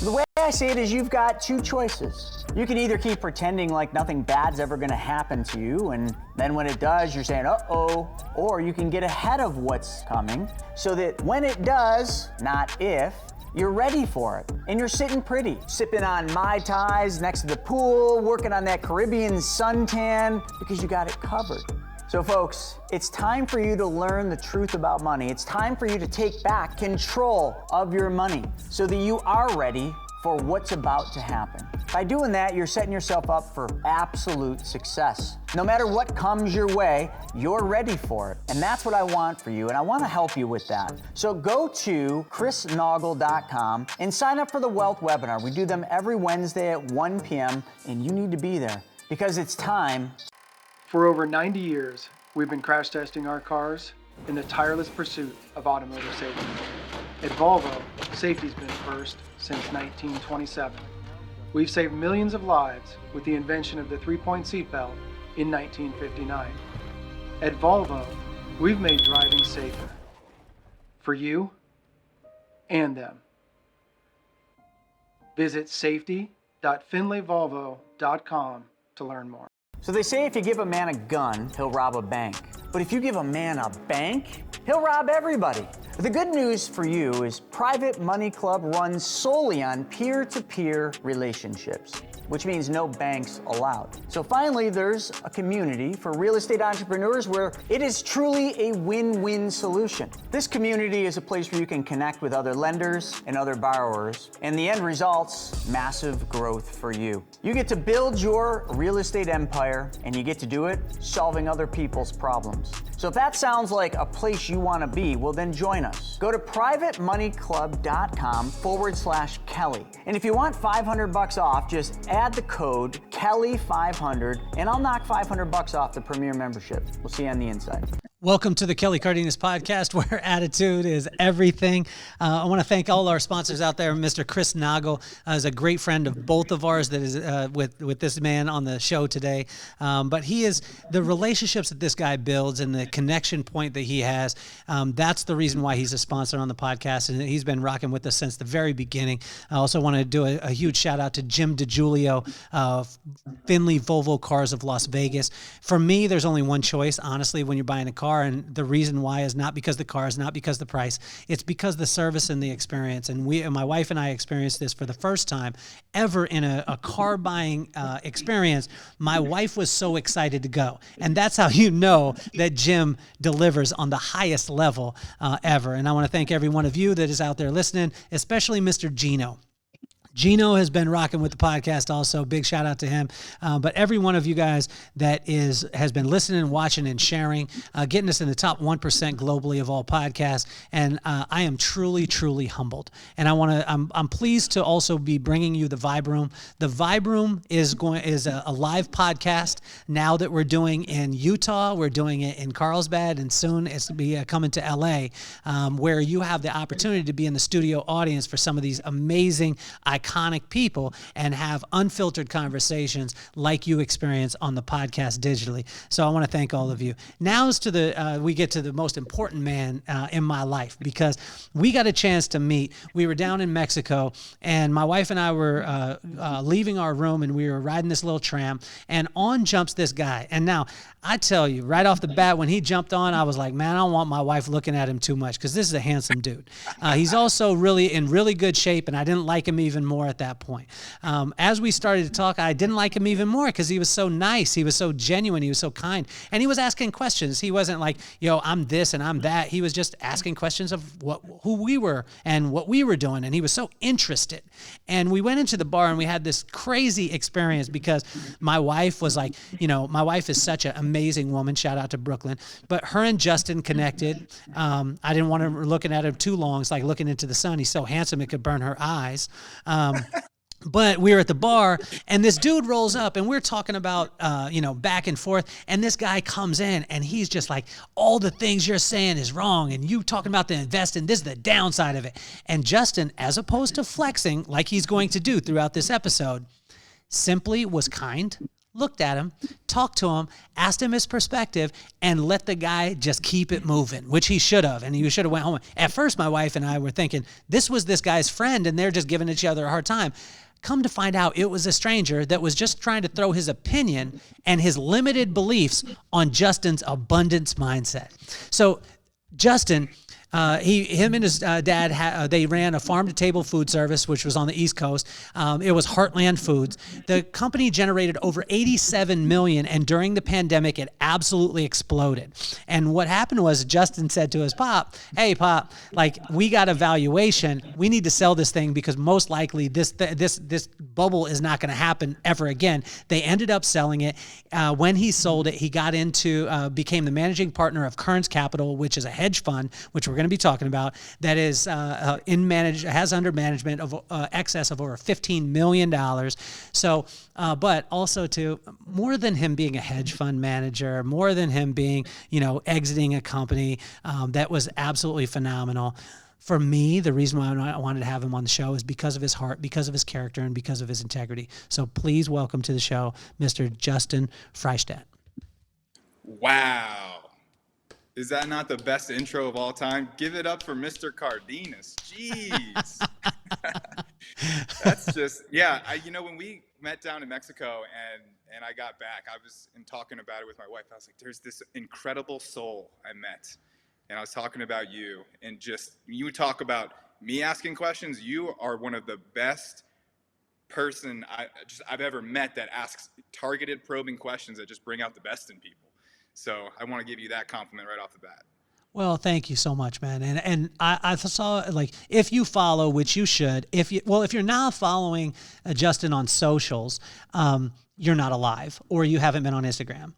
The way I see it is you've got two choices. You can either keep pretending like nothing bad's ever gonna happen to you, and then when it does, you're saying, uh-oh, or you can get ahead of what's coming so that when it does, not if, you're ready for it. And you're sitting pretty, sipping on Mai Tais next to the pool, working on that Caribbean suntan, because you got it covered. So folks, it's time for you to learn the truth about money. It's time for you to take back control of your money so that you are ready for what's about to happen. By doing that, you're setting yourself up for absolute success. No matter what comes your way, you're ready for it. And that's what I want for you, and I want to help you with that. So go to chrisnoggle.com and sign up for the Wealth Webinar. We do them every Wednesday at 1 p.m., and you need to be there because it's time. For over 90 years, we've been crash testing our cars in the tireless pursuit of automotive safety. At Volvo, safety's been first since 1927. We've saved millions of lives with the invention of the three-point seatbelt in 1959. At Volvo, we've made driving safer for you and them. Visit safety.finleyvolvo.com to learn more. So they say if you give a man a gun, he'll rob a bank. But if you give a man a bank, he'll rob everybody. The good news for you is Private Money Club runs solely on peer-to-peer relationships, which means no banks allowed. So finally, there's a community for real estate entrepreneurs where it is truly a win-win solution. This community is a place where you can connect with other lenders and other borrowers, and the end result's massive growth for you. You get to build your real estate empire, and you get to do it solving other people's problems. So if that sounds like a place you want to be, well then join us. Go to privatemoneyclub.com/Kelly. And if you want $500 off, just add the code Kelly500 and I'll knock $500 off the Premier membership. We'll see you on the inside. Welcome to the Kelly Cardenas podcast, where attitude is everything. I want to thank all our sponsors out there. Mr. Chris Noggle is a great friend of both of ours that is with this man on the show today. But he is the relationships that this guy builds and the connection point that he has. That's the reason why he's a sponsor on the podcast, and he's been rocking with us since the very beginning. I also want to do a huge shout out to Jim DiGiulio of Finley Volvo Cars of Las Vegas. For me, there's only one choice, honestly, when you're buying a car. And the reason why is not because the car, is not because the price. It's because the service and the experience. And my wife and I experienced this for the first time ever in a car buying experience. My wife was so excited to go. And that's how you know that Jim delivers on the highest level ever. And I want to thank every one of you that is out there listening, especially Mr. Gino. Gino has been rocking with the podcast also. Big shout out to him. But every one of you guys that has been listening, watching, and sharing, getting us in the top 1% globally of all podcasts. And I am truly, truly humbled. And I'm pleased to also be bringing you the Vibe Room. The Vibe Room is a live podcast now that we're doing in Utah. We're doing it in Carlsbad, and soon it's be coming to LA, where you have the opportunity to be in the studio audience for some of these amazing, iconic people and have unfiltered conversations like you experience on the podcast digitally. So I want to thank all of you. Now we get to the most important man in my life, because we got a chance to meet. We were down in Mexico, and my wife and I were leaving our room, and we were riding this little tram, and on jumps this guy. And now I tell you right off the bat, when he jumped on, I was like, man, I don't want my wife looking at him too much, because this is a handsome dude. He's also really in really good shape, and I didn't like him even more at that point. As we started to talk, I didn't like him even more because he was so nice. He was so genuine. He was so kind. And he was asking questions. He wasn't like, I'm this and I'm that. He was just asking questions of who we were and what we were doing. And he was so interested. And we went into the bar and we had this crazy experience, because my wife was like, my wife is such an amazing woman. Shout out to Brooklyn. But her and Justin connected. I didn't want her looking at him too long. It's like looking into the sun. He's so handsome it could burn her eyes. But we were at the bar, and this dude rolls up, and we're talking about, back and forth. And this guy comes in, and he's just like, all the things you're saying is wrong. And you talking about the investing, this is the downside of it. And Justin, as opposed to flexing like he's going to do throughout this episode, simply was kind, looked at him, talked to him, asked him his perspective, and let the guy just keep it moving, which he should have. And he should have went home. At first, my wife and I were thinking, this was this guy's friend, and they're just giving each other a hard time. Come to find out, it was a stranger that was just trying to throw his opinion and his limited beliefs on Justin's abundance mindset. So Justin, him and his dad, they ran a farm-to-table food service, which was on the East Coast. It was Heartland Foods. The company generated over $87 million, and during the pandemic, it absolutely exploded. And what happened was Justin said to his pop, "Hey, Pop, like, we got a valuation. We need to sell this thing because most likely this bubble is not going to happen ever again." They ended up selling it. When he sold it, he got became the managing partner of Kerns Capital, which is a hedge fund, which we're going to be talking about, that is has under management of excess of over $15 million. So, but also too, more than him being a hedge fund manager, more than him being, exiting a company, that was absolutely phenomenal. For me, the reason why I wanted to have him on the show is because of his heart, because of his character, and because of his integrity. So please welcome to the show, Mr. Justin Freishtat. Wow. Is that not the best intro of all time? Give it up for Mr. Cardenas. Jeez. That's just, yeah. When we met down in Mexico and I got back, I was talking about it with my wife. I was like, there's this incredible soul I met. And I was talking about you, and just, you talk about me asking questions. You are one of the best person I've ever met that asks targeted, probing questions that just bring out the best in people. So I want to give you that compliment right off the bat. Well, thank you so much, man. And I saw, like, if you follow, which you should, if you're not following Justin on socials, you're not alive, or you haven't been on Instagram.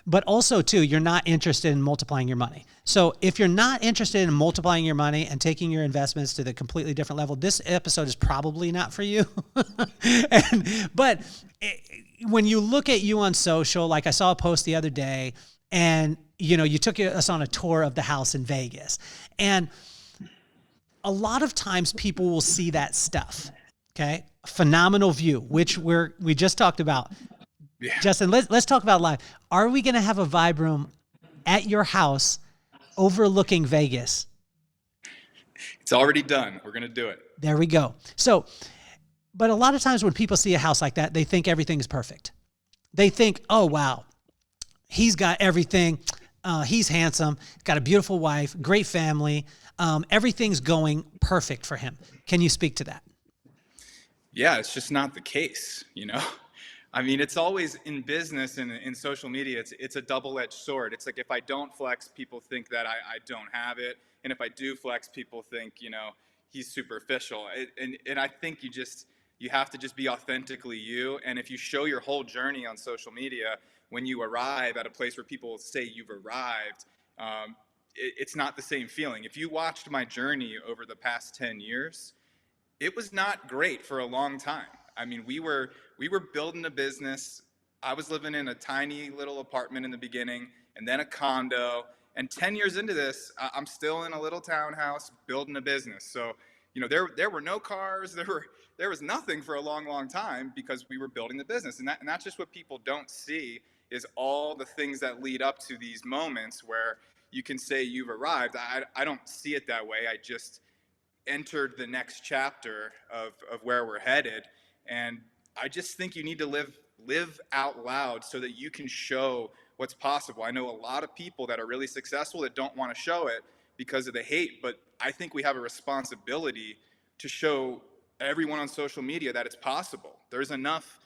But also too, you're not interested in multiplying your money. So if you're not interested in multiplying your money and taking your investments to the completely different level, this episode is probably not for you. But when you look at you on social, like I saw a post the other day, and you took us on a tour of the house in Vegas, and a lot of times people will see that stuff. Okay, phenomenal view, which we just talked about. Yeah. Justin, let's talk about live. Are we going to have a vibe room at your house overlooking Vegas? It's already done. We're going to do it. There we go. So, but a lot of times when people see a house like that, they think everything is perfect. They think, oh, wow, he's got everything. He's handsome, got a beautiful wife, great family. Everything's going perfect for him. Can you speak to that? Yeah, it's just not the case, I mean, it's always in business and in social media, it's a double-edged sword. It's like, if I don't flex, people think that I don't have it. And if I do flex, people think, he's superficial. And I think you have to just be authentically you. And if you show your whole journey on social media, when you arrive at a place where people say you've arrived, it's not the same feeling. If you watched my journey over the past 10 years, it was not great for a long time. I mean, we were building a business. I was living in a tiny little apartment in the beginning, and then a condo. And 10 years into this, I'm still in a little townhouse building a business. So, there were no cars. There was nothing for a long, long time because we were building the business. And that's just what people don't see, is all the things that lead up to these moments where you can say you've arrived. I don't see it that way. I just entered the next chapter of where we're headed, and I just think you need to live out loud so that you can show what's possible. I know a lot of people that are really successful that don't want to show it because of the hate, but I think we have a responsibility to show everyone on social media that it's possible. There's enough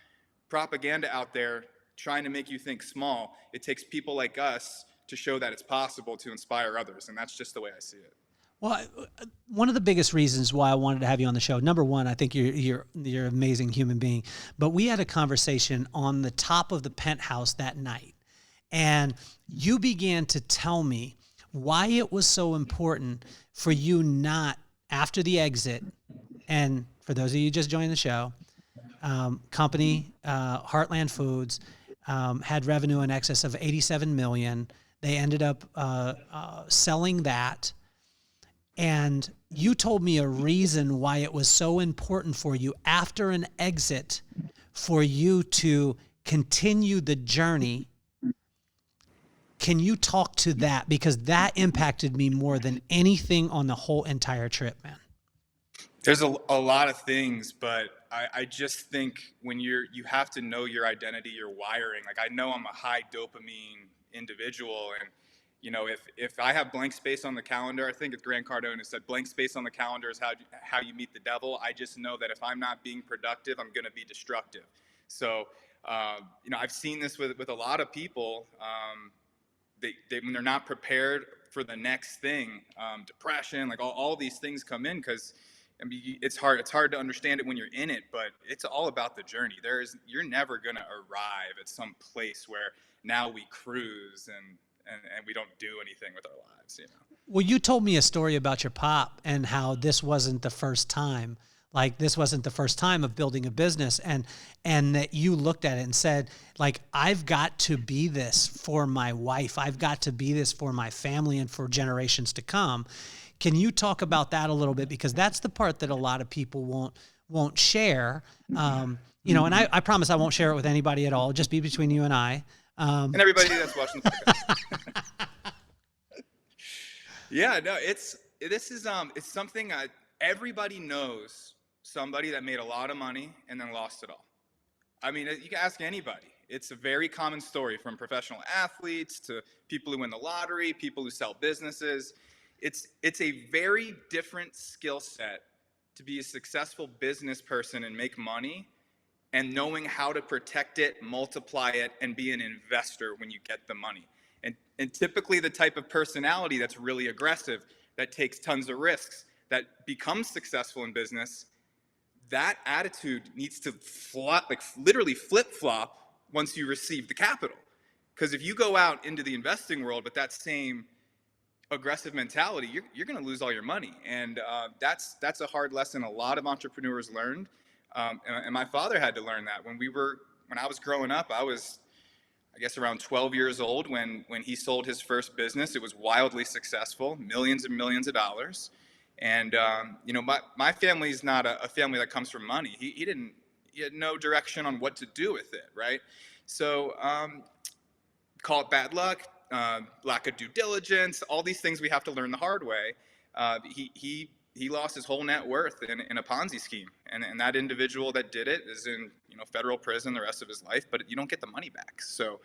propaganda out there trying to make you think small. It takes people like us to show that it's possible, to inspire others, and that's just the way I see it. Well, one of the biggest reasons why I wanted to have you on the show, number one, I think you're an amazing human being, but we had a conversation on the top of the penthouse that night, and you began to tell me why it was so important for you not, after the exit, and for those of you just joining the show, company, Heartland Foods, had revenue in excess of $87 million. They ended up selling that. And you told me a reason why it was so important for you after an exit for you to continue the journey. Can you talk to that? Because that impacted me more than anything on the whole entire trip, man. There's a lot of things, but I just think when you have to know your identity, your wiring. Like, I know I'm a high dopamine individual, and if I have blank space on the calendar, I think it's Grant Cardenas said blank space on the calendar is how you meet the devil. I just know that if I'm not being productive, I'm going to be destructive. So I've seen this with a lot of people. They when they're not prepared for the next thing, depression, like all these things come in, because it's hard to understand it when you're in it, but it's all about the journey. You're never going to arrive at some place where now we cruise and we don't do anything with our lives, Well, you told me a story about your pop and how this wasn't the first time. Like, this wasn't the first time of building a business, and that you looked at it and said, like, I've got to be this for my wife. I've got to be this for my family and for generations to come. Can you talk about that a little bit? Because that's the part that a lot of people won't share. And I promise I won't share it with anybody at all. It'll just be between you and I. And everybody that's watching the podcast. Yeah, no, it's something everybody knows somebody that made a lot of money and then lost it all. I mean, you can ask anybody. It's a very common story, from professional athletes to people who win the lottery, people who sell businesses. It's a very different skill set to be a successful business person and make money, and knowing how to protect it, multiply it, and be an investor when you get the money. And typically the type of personality that's really aggressive, that takes tons of risks, that becomes successful in business, that attitude needs to literally flip-flop once you receive the capital. Because if you go out into the investing world with that same aggressive mentality, you're going to lose all your money. And that's a hard lesson a lot of entrepreneurs learned. And my father had to learn that. When I was growing up, I was, I guess, around 12 years old when he sold his first business. It was wildly successful, millions and millions of dollars. And my family's not a family that comes from money. He had no direction on what to do with it, right? So call it bad luck, lack of due diligence, all these things we have to learn the hard way. He lost his whole net worth in a Ponzi scheme, and that individual that did it is in federal prison the rest of his life, but you don't get the money back. So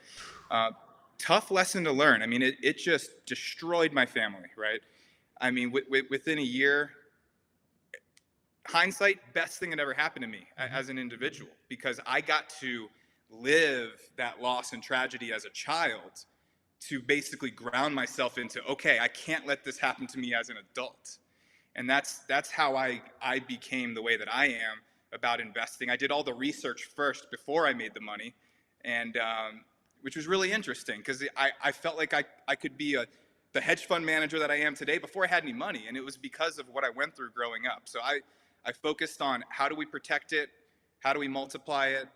tough lesson to learn. I mean, it just destroyed my family, right? I mean, within a year, hindsight, best thing that ever happened to me as an individual, because I got to live that loss and tragedy as a child to basically ground myself into, okay, I can't let this happen to me as an adult. And that's how I became the way that I am about investing. I did all the research first before I made the money, and which was really interesting, because I felt like I could be the hedge fund manager that I am today before I had any money, and it was because of what I went through growing up. So I focused on, how do we protect it? How do we multiply it?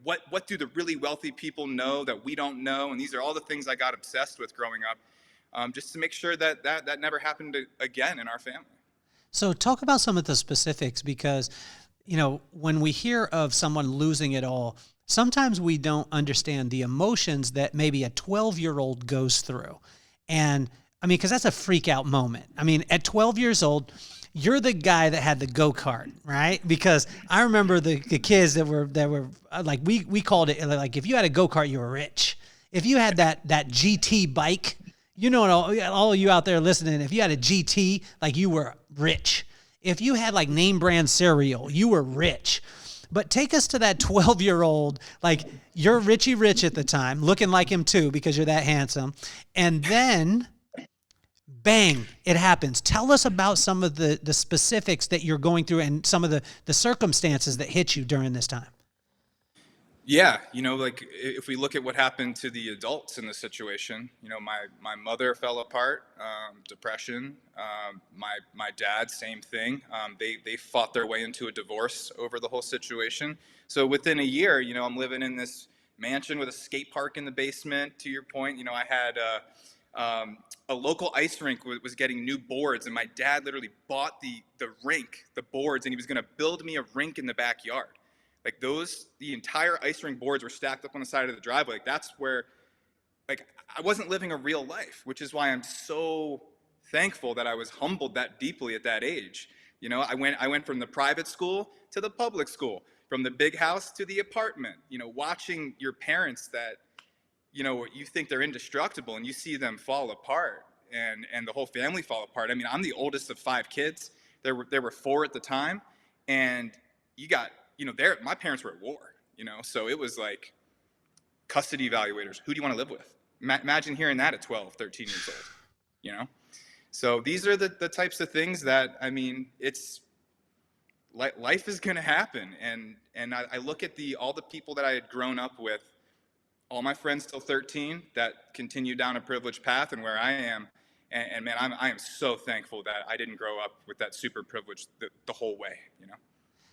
What do the really wealthy people know that we don't know? And these are all the things I got obsessed with growing up, just to make sure that never happened again in our family. So talk about some of the specifics, because, when we hear of someone losing it all, sometimes we don't understand the emotions that maybe a 12-year-old goes through. And I mean, because that's a freak out moment. I mean, at 12 years old, you're the guy that had the go-kart, right? Because I remember the kids that were like, we called it, like, if you had a go-kart, you were rich. If you had that GT bike, all of you out there listening, if you had a GT, like, you were rich. If you had like name brand cereal, you were rich. But take us to that 12-year-old, like, you're Richie Rich at the time, looking like him too, because you're that handsome. And then, bang, it happens. Tell us about some of the specifics that you're going through and some of the circumstances that hit you during this time. Yeah, like, if we look at what happened to the adults in the situation, my mother fell apart, depression. My dad, same thing. They fought their way into a divorce over the whole situation. So within a year, I'm living in this mansion with a skate park in the basement. To your point, I had a local ice rink was getting new boards, and my dad literally bought the rink, the boards, and he was going to build me a rink in the backyard. Like the entire ice rink boards were stacked up on the side of the driveway. Like that's where, like, I wasn't living a real life, which is why I'm so thankful that I was humbled that deeply at that age. You know, I went from the private school to the public school, from the big house to the apartment, you know, watching your parents that, you know, you think they're indestructible and you see them fall apart and the whole family fall apart. I mean, I'm the oldest of 5 kids. There were 4 at the time, and you got, you know, my parents were at war, you know, so it was like custody evaluators. Who do you want to live with? Imagine hearing that at 12, 13 years old, you know? So these are the types of things that, I mean, it's life is going to happen. And I look at all the people that I had grown up with, all my friends till 13 that continue down a privileged path, and where I am. And man, I am so thankful that I didn't grow up with that super privilege the whole way, you know?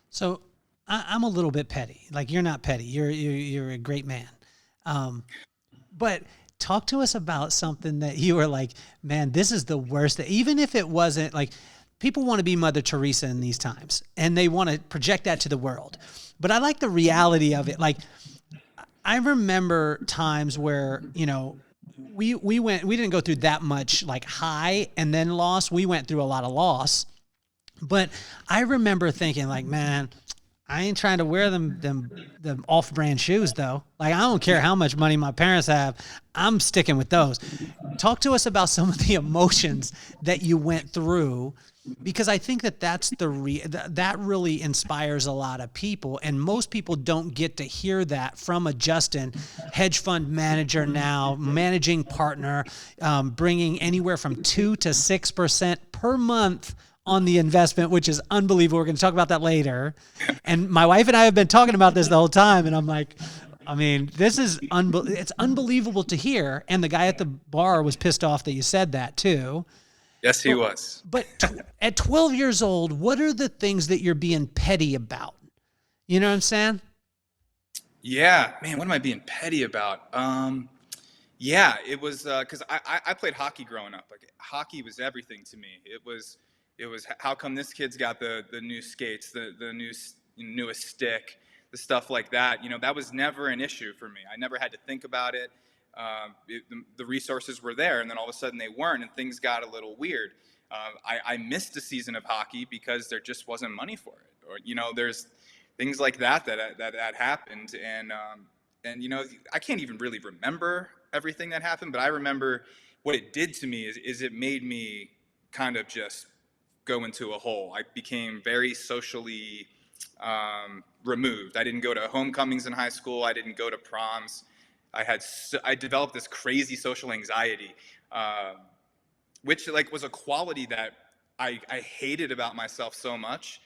So I'm a little bit petty. Like, you're not petty. You're a great man. But talk to us about something that you were like, man, this is the worst. Even if it wasn't, like, people want to be Mother Teresa in these times, and they want to project that to the world. But I like the reality of it. Like, I remember times where, you know, we didn't go through that much like high and then loss. We went through a lot of loss. But I remember thinking, like, man, I ain't trying to wear them off-brand shoes, though. Like, I don't care how much money my parents have. I'm sticking with those. Talk to us about some of the emotions that you went through, because I think that really inspires a lot of people, and most people don't get to hear that from a Justin, hedge fund manager now, managing partner, bringing anywhere from 2 to 6% per month on the investment, which is unbelievable. We're going to talk about that later. And my wife and I have been talking about this the whole time. And I'm like, I mean, this is it's unbelievable to hear. And the guy at the bar was pissed off that you said that too. Yes, he was. But at 12 years old, what are the things that you're being petty about? You know what I'm saying? Yeah, man, what am I being petty about? Yeah, it was because I played hockey growing up. Like, hockey was everything to me. It was how come this kid's got the new skates, the newest stick, the stuff like that. You know, that was never an issue for me. I never had to think about it. The resources were there, and then all of a sudden they weren't, and things got a little weird. I missed a season of hockey because there just wasn't money for it, or, you know, there's things like that happened, and you know, I can't even really remember everything that happened, but I remember what it did to me is it made me kind of just go into a hole. I became very socially removed. I didn't go to homecomings in high school. I didn't go to proms. I developed this crazy social anxiety, which, like, was a quality that I hated about myself so much.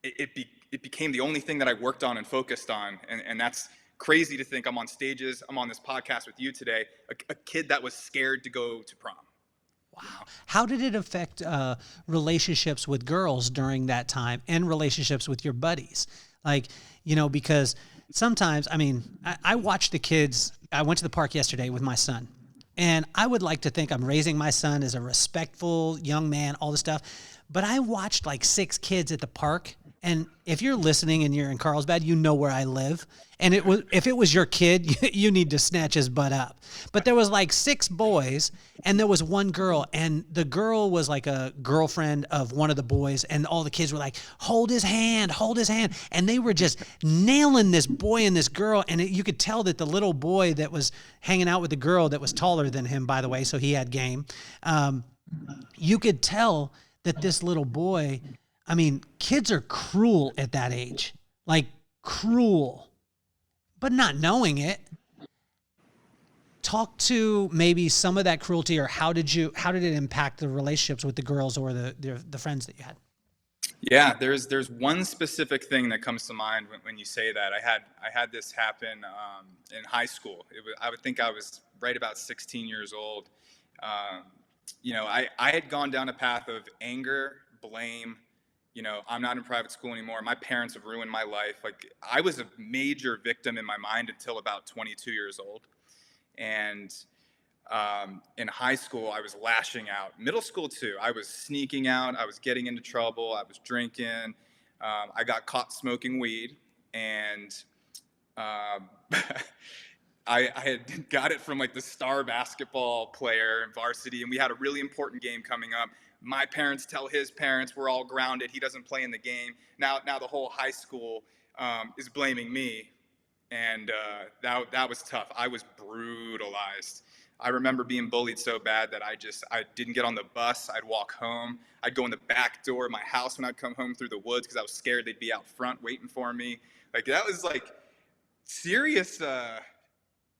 It became the only thing that I worked on and focused on, and that's crazy to think. I'm on stages. I'm on this podcast with you today. A kid that was scared to go to prom. Wow. How did it affect relationships with girls during that time, and relationships with your buddies? Like, you know, because sometimes, I mean, I watch the kids. I went to the park yesterday with my son, and I would like to think I'm raising my son as a respectful young man, all this stuff. But I watched like 6 kids at the park. And if you're listening and you're in Carlsbad, you know where I live. And if it was your kid, you need to snatch his butt up. But there was like 6 boys, and there was 1 girl, and the girl was like a girlfriend of one of the boys, and all the kids were like, hold his hand. And they were just nailing this boy and this girl, and you could tell that the little boy that was hanging out with the girl that was taller than him, by the way, so he had game, you could tell that this little boy, I mean, kids are cruel at that age, like cruel, but not knowing it. Talk to maybe some of that cruelty, or how did it impact the relationships with the girls or the friends that you had? Yeah, there's one specific thing that comes to mind when you say that. I had this happen in high school. I would think I was right about 16 years old. You know, I had gone down a path of anger, blame. You know, I'm not in private school anymore. My parents have ruined my life. Like, I was a major victim in my mind until about 22 years old. And in high school, I was lashing out. Middle school, too. I was sneaking out. I was getting into trouble. I was drinking. I got caught smoking weed. and I had got it from like the star basketball player in varsity, and we had a really important game coming up. My parents tell his parents we're all grounded. He doesn't play in the game. Now the whole high school is blaming me, and that was tough. I was brutalized. I remember being bullied so bad that I didn't get on the bus. I'd walk home. I'd go in the back door of my house when I'd come home through the woods because I was scared they'd be out front waiting for me. Like, that was like serious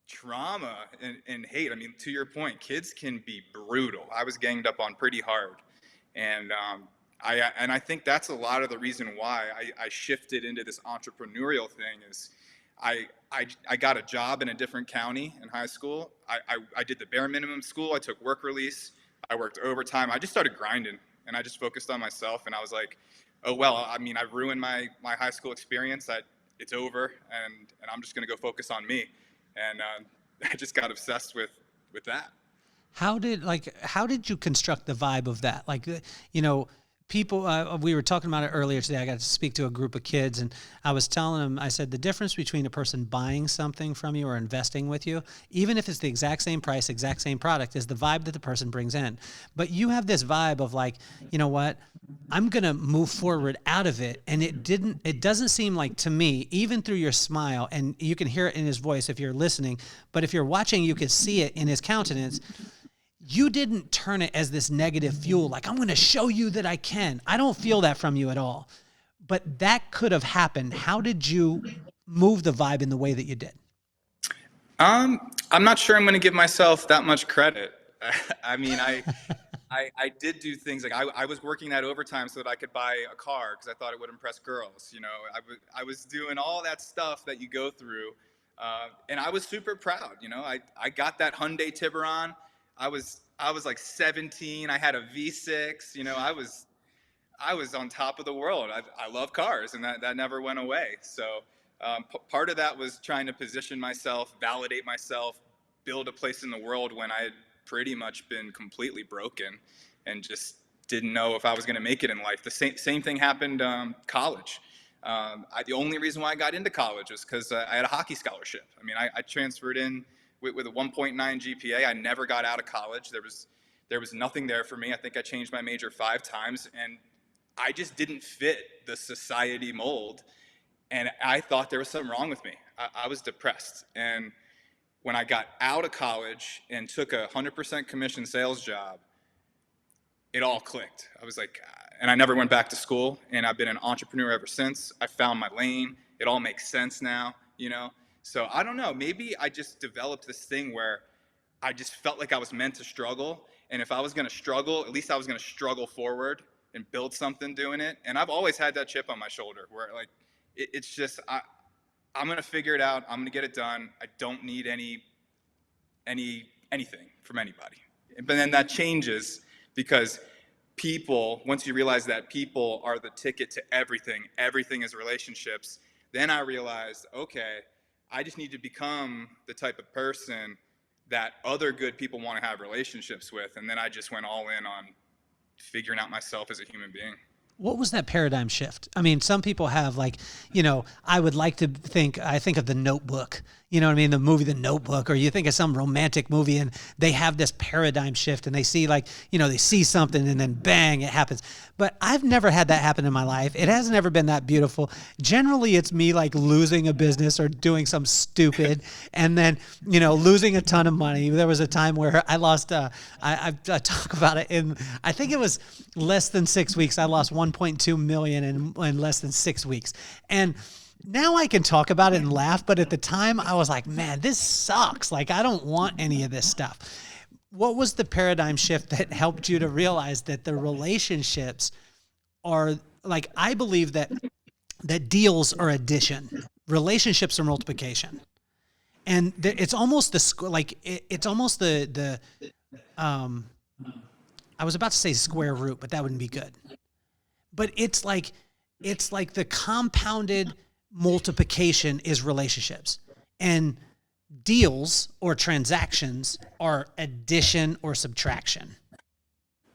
trauma and hate. I mean, to your point, kids can be brutal. I was ganged up on pretty hard. And I think that's a lot of the reason why I shifted into this entrepreneurial thing is I got a job in a different county in high school. I did the bare minimum school. I took work release. I worked overtime. I just started grinding, and I just focused on myself. And I was like, oh, well, I mean, I've ruined my high school experience. It's over, and I'm just going to go focus on me. And I just got obsessed with that. How did you construct the vibe of that? Like, people, we were talking about it earlier today. I got to speak to a group of kids, and I was telling them, I said, the difference between a person buying something from you or investing with you, even if it's the exact same price, exact same product, is the vibe that the person brings in. But you have this vibe of like, you know what, I'm going to move forward out of it. And it doesn't seem like, to me, even through your smile, and you can hear it in his voice if you're listening, but if you're watching, you can see it in his countenance. You didn't turn it as this negative fuel, like, I'm going to show you that I can. I don't feel that from you at all. But that could have happened. How did you move the vibe in the way that you did? I'm not sure I'm going to give myself that much credit. I mean, I did do things like I was working that overtime so that I could buy a car because I thought it would impress girls. You know, I was doing all that stuff that you go through. And I was super proud. You know, I got that Hyundai Tiburon. I was like 17. I had a V6. You know, I was on top of the world. I love cars, and that never went away. So part of that was trying to position myself, validate myself, build a place in the world when I had pretty much been completely broken and just didn't know if I was going to make it in life. The same thing happened college. The only reason why I got into college was because I had a hockey scholarship. I mean, I transferred in with a 1.9 GPA. I never got out of college. There was nothing there for me. I think I changed my major 5 times, and I just didn't fit the society mold. And I thought there was something wrong with me. I was depressed. And when I got out of college and took a 100% commission sales job, it all clicked. I was like, and I never went back to school, and I've been an entrepreneur ever since. I found my lane. It all makes sense now, you know? So I don't know, maybe I just developed this thing where I just felt like I was meant to struggle. And if I was going to struggle, at least I was going to struggle forward and build something doing it. And I've always had that chip on my shoulder where like, it's just, I'm going to figure it out. I'm going to get it done. I don't need anything from anybody. But then that changes because people, once you realize that people are the ticket to everything is relationships, then I realized, okay, I just need to become the type of person that other good people want to have relationships with. And then I just went all in on figuring out myself as a human being. What was that paradigm shift? I mean, some people have like, I would like to think of The Notebook, you know what I mean? The movie, The Notebook, or you think of some romantic movie and they have this paradigm shift and they see like, they see something and then bang, it happens. But I've never had that happen in my life. It hasn't ever been that beautiful. Generally, it's me like losing a business or doing some stupid and then, losing a ton of money. There was a time where I lost, I talk about it in, I think it was less than 6 weeks. I lost 1.2 million in less than 6 weeks. And now I can talk about it and laugh, but at the time I was like, man, this sucks. Like, I don't want any of this stuff. What was the paradigm shift that helped you to realize that the relationships are like, I believe that deals are addition, relationships are multiplication. And it's almost I was about to say square root, but that wouldn't be good. But it's like the compounded multiplication is relationships, and deals or transactions are addition or subtraction.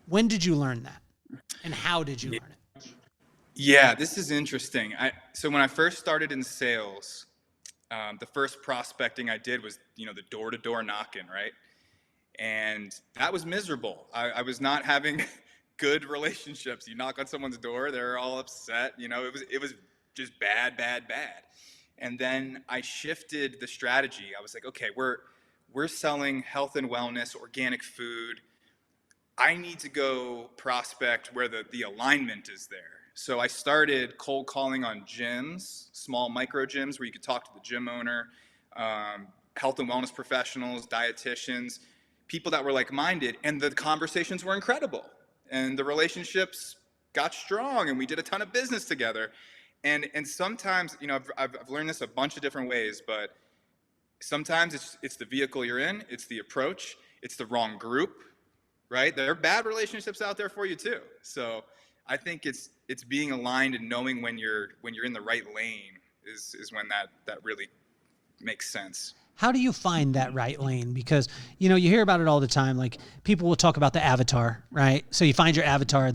When did you learn that? And how did you learn it? Yeah, this is interesting. So when I first started in sales, the first prospecting I did was, the door-to-door knocking, right? And that was miserable. I was not having good relationships. You knock on someone's door, they're all upset. It was just bad, bad, bad. And then I shifted the strategy. I was like, okay, we're selling health and wellness, organic food. I need to go prospect where the alignment is there. So I started cold calling on gyms, small micro gyms where you could talk to the gym owner, health and wellness professionals, dietitians, people that were like-minded, and the conversations were incredible. And the relationships got strong, and we did a ton of business together. And sometimes, I've learned this a bunch of different ways, but sometimes it's the vehicle you're in, it's the approach, it's the wrong group, right? There are bad relationships out there for you too. So I think it's being aligned and knowing when you're in the right lane is when that really makes sense. How do you find that right lane? Because, you hear about it all the time. Like, people will talk about the avatar, right? So you find your avatar,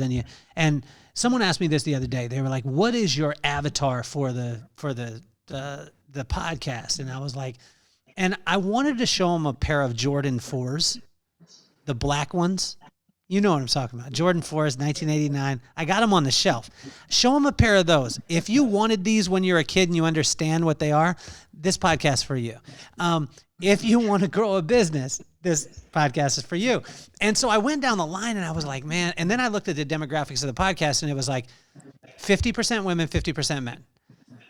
and someone asked me this the other day. They were like, what is your avatar for the podcast? And I was like, and I wanted to show them a pair of Jordan 4s, the black ones. You know what I'm talking about. Jordan 4s, 1989. I got them on the shelf. Show them a pair of those. If you wanted these when you're a kid and you understand what they are, this podcast is for you. If you want to grow a business, this podcast is for you. And so I went down the line and I was like, man. And then I looked at the demographics of the podcast and it was like 50% women, 50% men.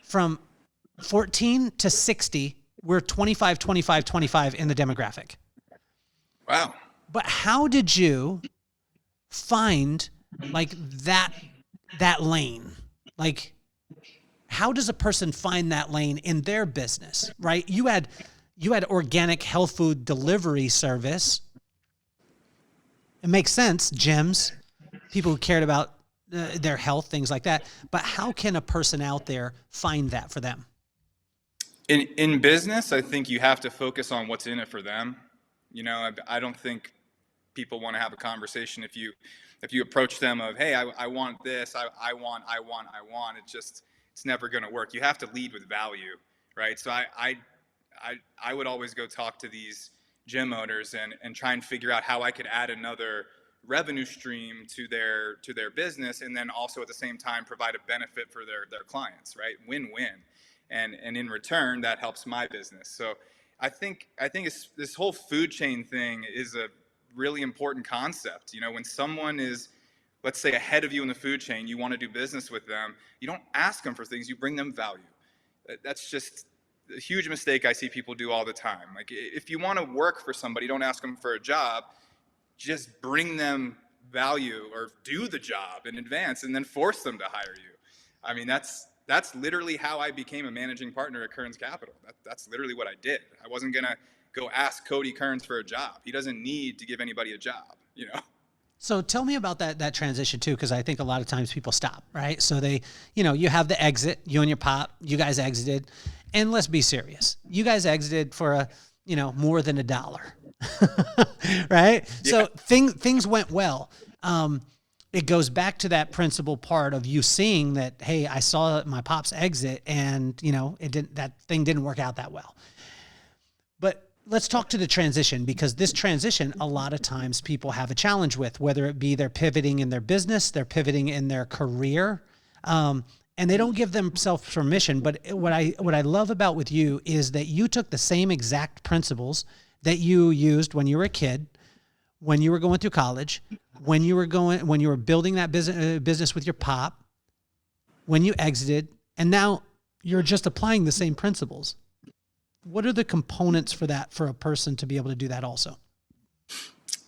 From 14 to 60, we're 25, 25, 25 in the demographic. Wow. But how did you find like that lane? Like, how does a person find that lane in their business, right? You had organic health food delivery service. It makes sense. Gyms, people who cared about their health, things like that. But how can a person out there find that for them? In business, I think you have to focus on what's in it for them. I don't think people want to have a conversation if you approach them of, hey, I want this, I want, it's never going to work. You have to lead with value, right? So I would always go talk to these gym owners and try and figure out how I could add another revenue stream to their business, and then also at the same time provide a benefit for their clients, right? Win-win. And in return, that helps my business. So I think this whole food chain thing is a really important concept. When someone is, let's say, ahead of you in the food chain, you want to do business with them, you don't ask them for things, you bring them value. That's just a huge mistake I see people do all the time. Like, if you want to work for somebody, don't ask them for a job, just bring them value or do the job in advance and then force them to hire you. I mean, that's literally how I became a managing partner at Kerns Capital. That's literally what I did. I wasn't going to go ask Cody Kerns for a job. He doesn't need to give anybody a job, So tell me about that transition too, because I think a lot of times people stop, right? So they, you have the exit, you and your pop, you guys exited, and let's be serious. You guys exited for more than $1, right? Yeah. So things went well. It goes back to that principal part of you seeing that, hey, I saw my pop's exit and, that thing didn't work out that well. But let's talk to the transition, because this transition, a lot of times people have a challenge with, whether it be they're pivoting in their business, they're pivoting in their career, and they don't give themselves permission. But what I love about with you is that you took the same exact principles that you used when you were a kid, when you were going through college, when you were building that business with your pop, when you exited, and now you're just applying the same principles. What are the components for that, for a person to be able to do that also?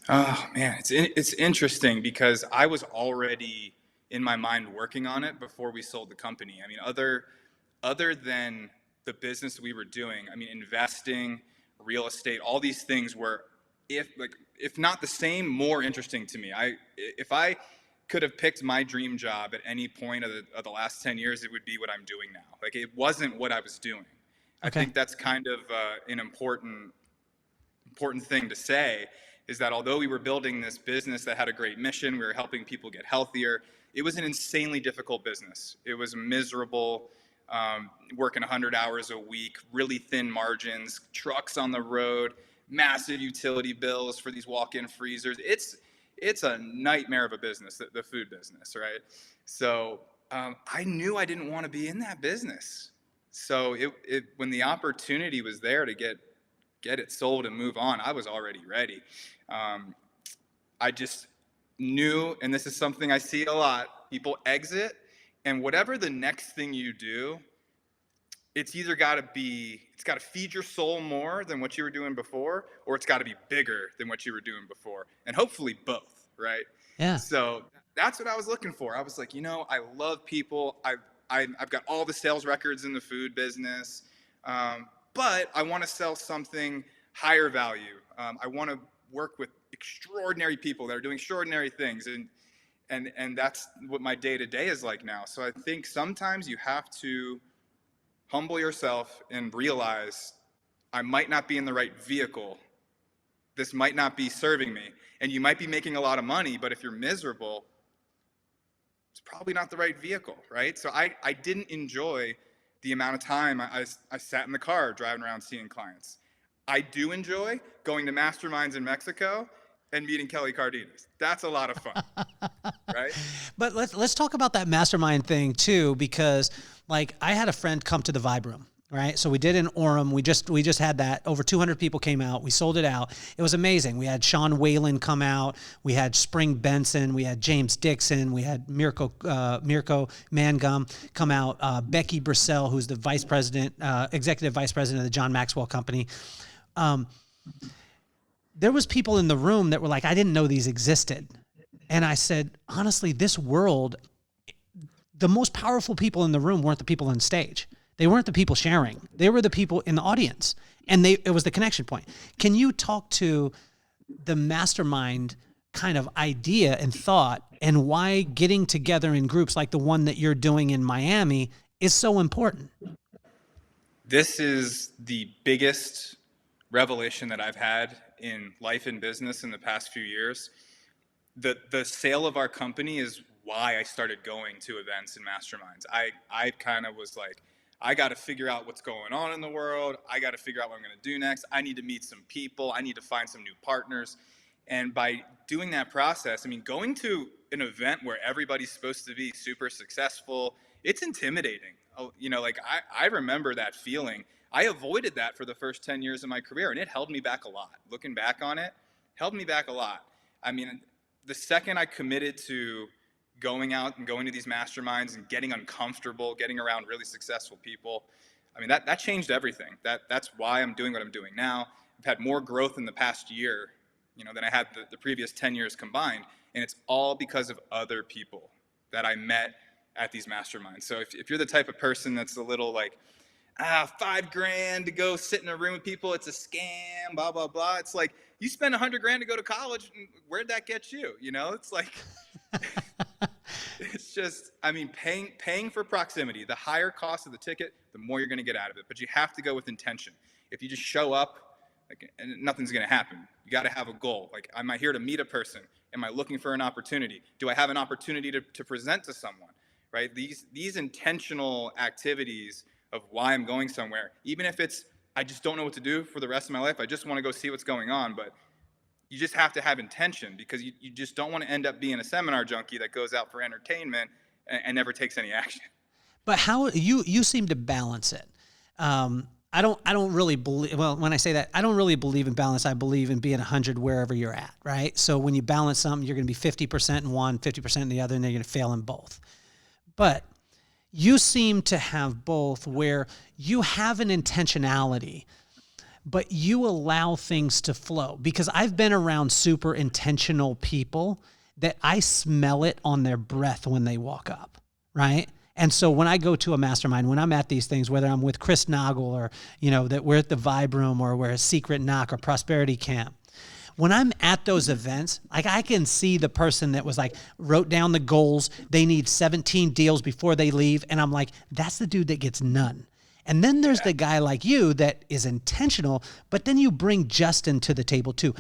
Oh man, it's interesting because I was already in my mind working on it before we sold the company. I mean, other than the business we were doing, I mean, investing, real estate, all these things were, if not the same, more interesting to me. If I could have picked my dream job at any point of the last 10 years, it would be what I'm doing now. Like, it wasn't what I was doing. Okay. I think that's kind of an important thing to say, is that although we were building this business that had a great mission, we were helping people get healthier, It was an insanely difficult business. It was miserable, working 100 hours a week, really thin margins, trucks on the road, massive utility bills for these walk-in freezers. It's a nightmare of a business, the food business, right? So I knew I didn't want to be in that business. So when the opportunity was there to get it sold and move on, I was already ready. I just knew, and this is something I see a lot, people exit, and whatever the next thing you do, it's either got to feed your soul more than what you were doing before, or it's got to be bigger than what you were doing before, and hopefully both, right? Yeah. So that's what I was looking for. I was like, I love people. I've got all the sales records in the food business, but I want to sell something higher value. I want to work with extraordinary people that are doing extraordinary things, and that's what my day-to-day is like now. So I think sometimes you have to humble yourself and realize I might not be in the right vehicle. This might not be serving me, and you might be making a lot of money, but if you're miserable, it's probably not the right vehicle, right? So I didn't enjoy the amount of time I sat in the car driving around seeing clients. I do enjoy going to masterminds in Mexico and meeting Kelly Cardenas. That's a lot of fun, right? But let's talk about that mastermind thing too, because like I had a friend come to the Vibe Room, right? So we did in Orem. We just had that. Over 200 people came out. We sold it out. It was amazing. We had Sean Whalen come out. We had Spring Benson. We had James Dixon. We had Mirko Mangum come out. Becky Brissell, who's the executive vice president of the John Maxwell Company. There was people in the room that were like, I didn't know these existed. And I said, honestly, this world, the most powerful people in the room weren't the people on stage. They weren't the people sharing. They were the people in the audience. And it was the connection point. Can you talk to the mastermind kind of idea and thought, and why getting together in groups like the one that you're doing in Miami is so important? This is the biggest revelation that I've had in life and business in the past few years. The sale of our company is why I started going to events and masterminds. I kind of was like, I got to figure out what's going on in the world. I got to figure out what I'm going to do next. I need to meet some people. I need to find some new partners. And by doing that process, going to an event where everybody's supposed to be super successful, it's intimidating. I remember that feeling. I avoided that for the first 10 years of my career, and it held me back a lot. Looking back on it, held me back a lot. The second I committed to going out and going to these masterminds and getting uncomfortable, getting around really successful people, that changed everything. That's why I'm doing what I'm doing now. I've had more growth in the past year, than I had the previous 10 years combined, and it's all because of other people that I met at these masterminds. So if you're the type of person that's a little like, $5,000 to go sit in a room with people, it's a scam, blah, blah, blah. It's like, you spend $100,000 to go to college, and where'd that get you? It's like, it's just, paying for proximity, the higher cost of the ticket, the more you're going to get out of it. But you have to go with intention. If you just show up, nothing's going to happen. You got to have a goal. Like, am I here to meet a person? Am I looking for an opportunity? Do I have an opportunity to present to someone, right? These intentional activities of why I'm going somewhere, even if it's, I just don't know what to do for the rest of my life. I just want to go see what's going on. But you just have to have intention, because you just don't want to end up being a seminar junkie that goes out for entertainment and never takes any action. But how you seem to balance it. I don't really believe, well, when I say that, I don't really believe in balance. I believe in being 100 wherever you're at, right? So when you balance something, you're going to be 50% in one, 50% in the other, and then you're going to fail in both. But you seem to have both, where you have an intentionality, but you allow things to flow. Because I've been around super intentional people that I smell it on their breath when they walk up, right? And so when I go to a mastermind, when I'm at these things, whether I'm with Chris Nagel or, that we're at the Vibe Room or we're at Secret Knock or Prosperity Camp, when I'm at those events, like, I can see the person that was like, wrote down the goals. They need 17 deals before they leave. And I'm like, that's the dude that gets none. And then there's the guy like you that is intentional, but then you bring Justin to the table too.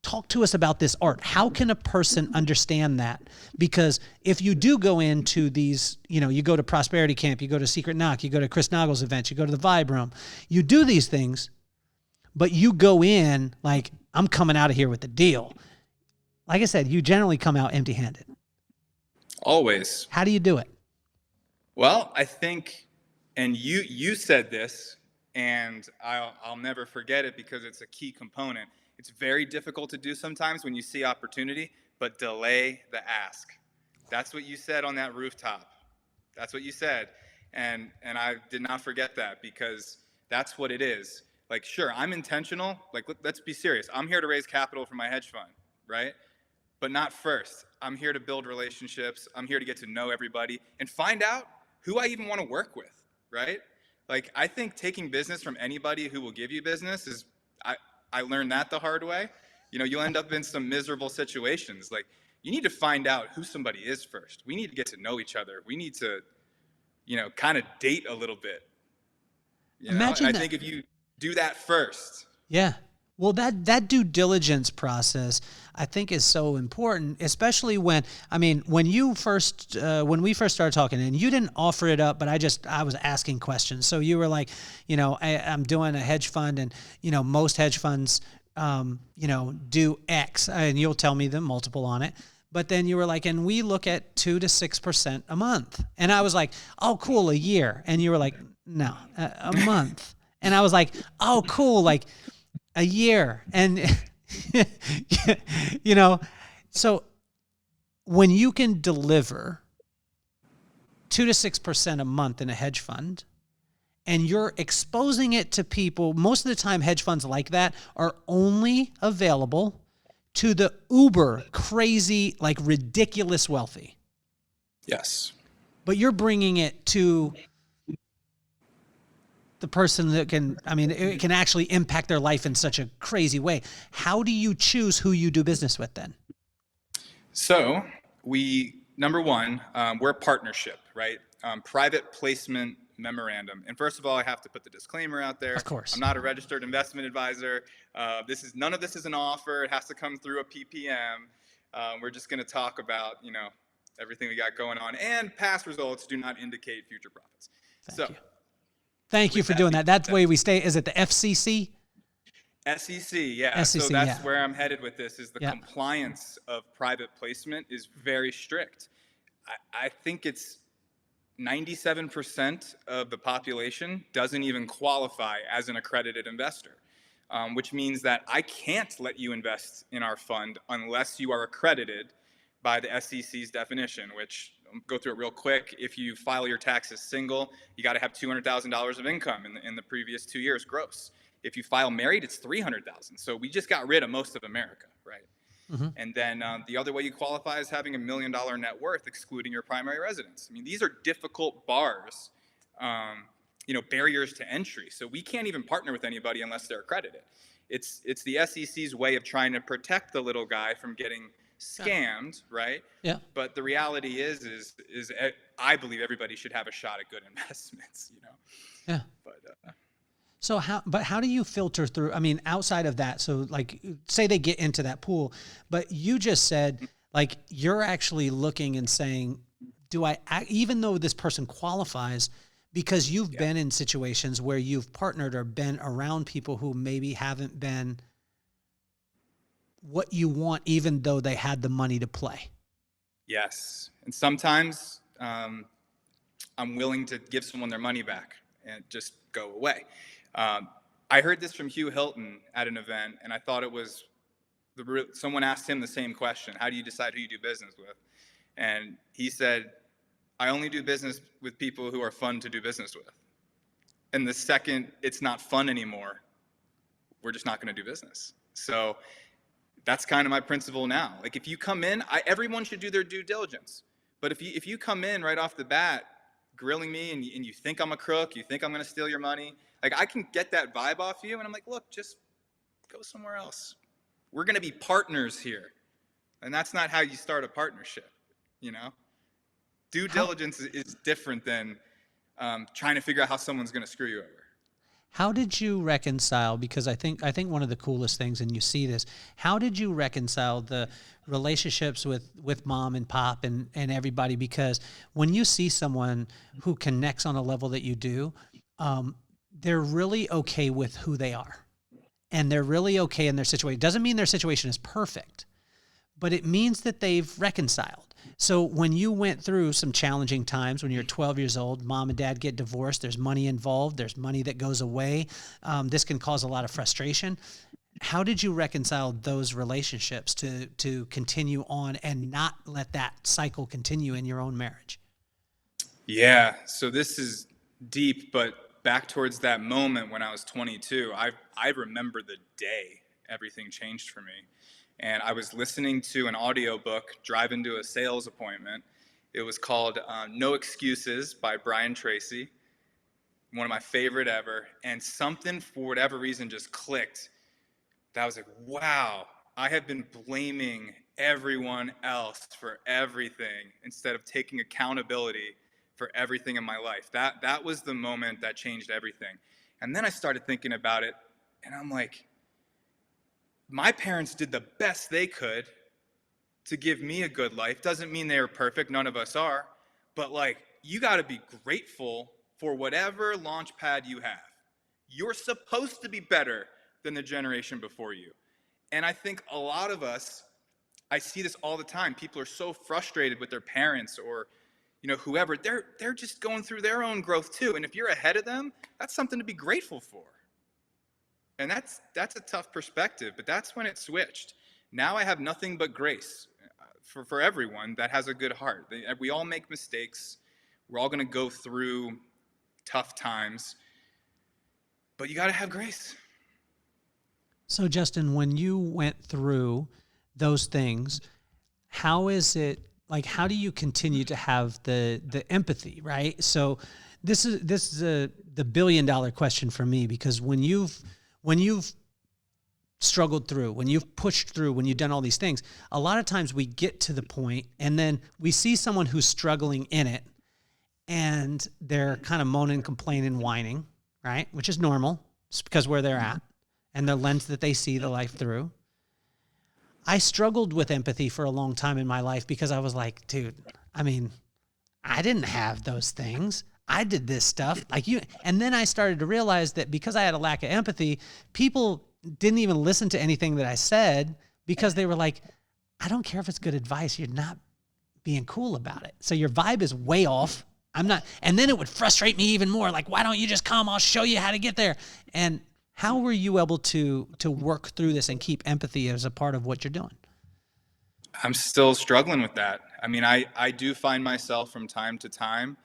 talk to us about this art. How can a person understand that? Because if you do go into these, you go to Prosperity Camp, you go to Secret Knock, you go to Chris Nagel's events, you go to the Vibe Room, you do these things, but you go in like, I'm coming out of here with the deal. Like I said, you generally come out empty-handed. Always. How do you do it? Well, I think, and you said this, and I'll never forget it because it's a key component. It's very difficult to do sometimes when you see opportunity, but delay the ask. That's what you said on that rooftop. That's what you said. And I did not forget that, because that's what it is. Like, sure, I'm intentional. Like, let's be serious. I'm here to raise capital for my hedge fund, right? But not first. I'm here to build relationships. I'm here to get to know everybody and find out who I even want to work with, right? Like, I think taking business from anybody who will give you business is, I learned that the hard way. You'll end up in some miserable situations. Like, you need to find out who somebody is first. We need to get to know each other. We need to, kind of date a little bit. Imagine and I that. think if you do that first. Yeah. Well, that due diligence process, I think, is so important, especially when we first started talking, and you didn't offer it up, but I was asking questions. So you were like, I'm doing a hedge fund, and, most hedge funds, do X, and you'll tell me the multiple on it. But then you were like, and we look at 2 to 6% a month. And I was like, oh, cool, a year. And you were like, no, a month. And I was like, oh, cool, like a year. And, so when you can deliver 2 to 6% a month in a hedge fund, and you're exposing it to people, most of the time hedge funds like that are only available to the uber crazy, like ridiculous wealthy. Yes. But you're bringing it to the person that it can actually impact their life in such a crazy way. How do you choose who you do business with then? So number one, we're a partnership, right? Private placement memorandum. And first of all, I have to put the disclaimer out there. Of course. I'm not a registered investment advisor. None of this is an offer. It has to come through a PPM. We're just going to talk about, everything we got going on, and past results do not indicate future profits. Thank you for doing that. That's the way we stay. Is it the FCC? SEC, yeah. SEC, so that's where I'm headed with this, is the compliance of private placement is very strict. I think it's 97% of the population doesn't even qualify as an accredited investor, which means that I can't let you invest in our fund unless you are accredited by the SEC's definition, which I'll go through it real quick. If you file your taxes single, you got to have $200,000 of income in the previous 2 years gross. If you file married, it's $300,000. So we just got rid of most of America, right? Mm-hmm. And then the other way you qualify is having $1 million net worth, excluding your primary residence. These are difficult bars, barriers to entry. So we can't even partner with anybody unless they're accredited. It's the SEC's way of trying to protect the little guy from getting scammed, right? Yeah. But the reality is I believe everybody should have a shot at good investments, Yeah. But so how do you filter through? Outside of that, so like, say they get into that pool, but you just said, like, you're actually looking and saying, even though this person qualifies, because you've been in situations where you've partnered or been around people who maybe haven't been what you want, even though they had the money to play. Yes. And sometimes I'm willing to give someone their money back and just go away. I heard this from Hugh Hilton at an event, and I thought it was someone asked him the same question: how do you decide who you do business with? And he said, I only do business with people who are fun to do business with. And the second it's not fun anymore, we're just not going to do business. So that's kind of my principle now. Like, if you come in, everyone should do their due diligence. But if you come in right off the bat grilling me and you think I'm a crook, you think I'm going to steal your money, like, I can get that vibe off you, and I'm like, look, just go somewhere else. We're going to be partners here. And that's not how you start a partnership, Due diligence is different than trying to figure out how someone's going to screw you over. How did you reconcile, because I think one of the coolest things, and you see this, how did you reconcile the relationships with mom and pop and everybody? Because when you see someone who connects on a level that you do, they're really okay with who they are. And they're really okay in their situation. Doesn't mean their situation is perfect, but it means that they've reconciled. So when you went through some challenging times, when you're 12 years old, mom and dad get divorced, there's money involved, there's money that goes away. This can cause a lot of frustration. How did you reconcile those relationships to continue on and not let that cycle continue in your own marriage? Yeah, so this is deep, but back towards that moment when I was 22, I remember the day everything changed for me. And I was listening to an audiobook, driving to a sales appointment. It was called No Excuses by Brian Tracy, one of my favorite ever. And something, for whatever reason, just clicked. That I was like, wow, I have been blaming everyone else for everything instead of taking accountability for everything in my life. That was the moment that changed everything. And then I started thinking about it, and I'm like, my parents did the best they could to give me a good life. Doesn't mean they are perfect. None of us are. But like, you got to be grateful for whatever launch pad you have. You're supposed to be better than the generation before you. And I think a lot of us, I see this all the time. People are so frustrated with their parents or, whoever. They're just going through their own growth too. And if you're ahead of them, that's something to be grateful for. And that's a tough perspective, but that's when it switched. Now I have nothing but grace for everyone that has a good heart. We all make mistakes. We're all going to go through tough times, but you got to have grace. So Justin, when you went through those things, how is it, like, how do you continue to have the empathy, right? So this is the $1 billion question for me, because when you've struggled through, when you've pushed through, when you've done all these things, a lot of times we get to the point and then we see someone who's struggling in it and they're kind of moaning, complaining, whining, right? Which is normal. It's because where they're at and the lens that they see the life through. I struggled with empathy for a long time in my life because I was like, dude, I didn't have those things. I did this stuff like you. And then I started to realize that because I had a lack of empathy, people didn't even listen to anything that I said because they were like, I don't care if it's good advice. You're not being cool about it. So your vibe is way off. I'm not. And then it would frustrate me even more. Like, why don't you just come? I'll show you how to get there. And how were you able to work through this and keep empathy as a part of what you're doing? I'm still struggling with that. I do find myself from time to time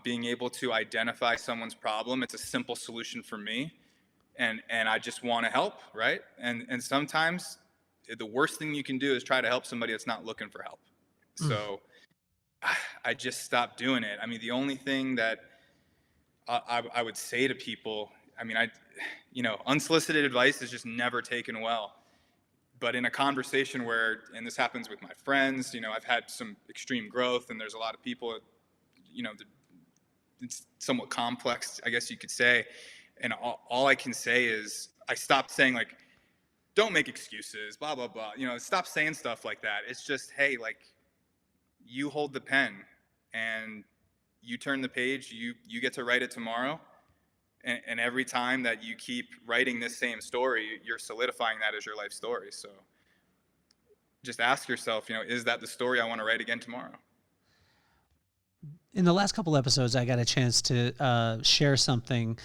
being able to identify someone's problem. It's a simple solution for me, and I just want to help, right? And sometimes the worst thing you can do is try to help somebody that's not looking for help. So I just stopped doing it. The only thing that I would say to people, unsolicited advice is just never taken well. But in a conversation where, and this happens with my friends, I've had some extreme growth and there's a lot of people, it's somewhat complex, I guess you could say. And all I can say is I stopped saying like, don't make excuses, blah, blah, blah. Stop saying stuff like that. It's just, hey, like, you hold the pen and you turn the page, you get to write it tomorrow. And every time that you keep writing this same story, you're solidifying that as your life story. So just ask yourself, is that the story I want to write again tomorrow? In the last couple episodes, I got a chance to share something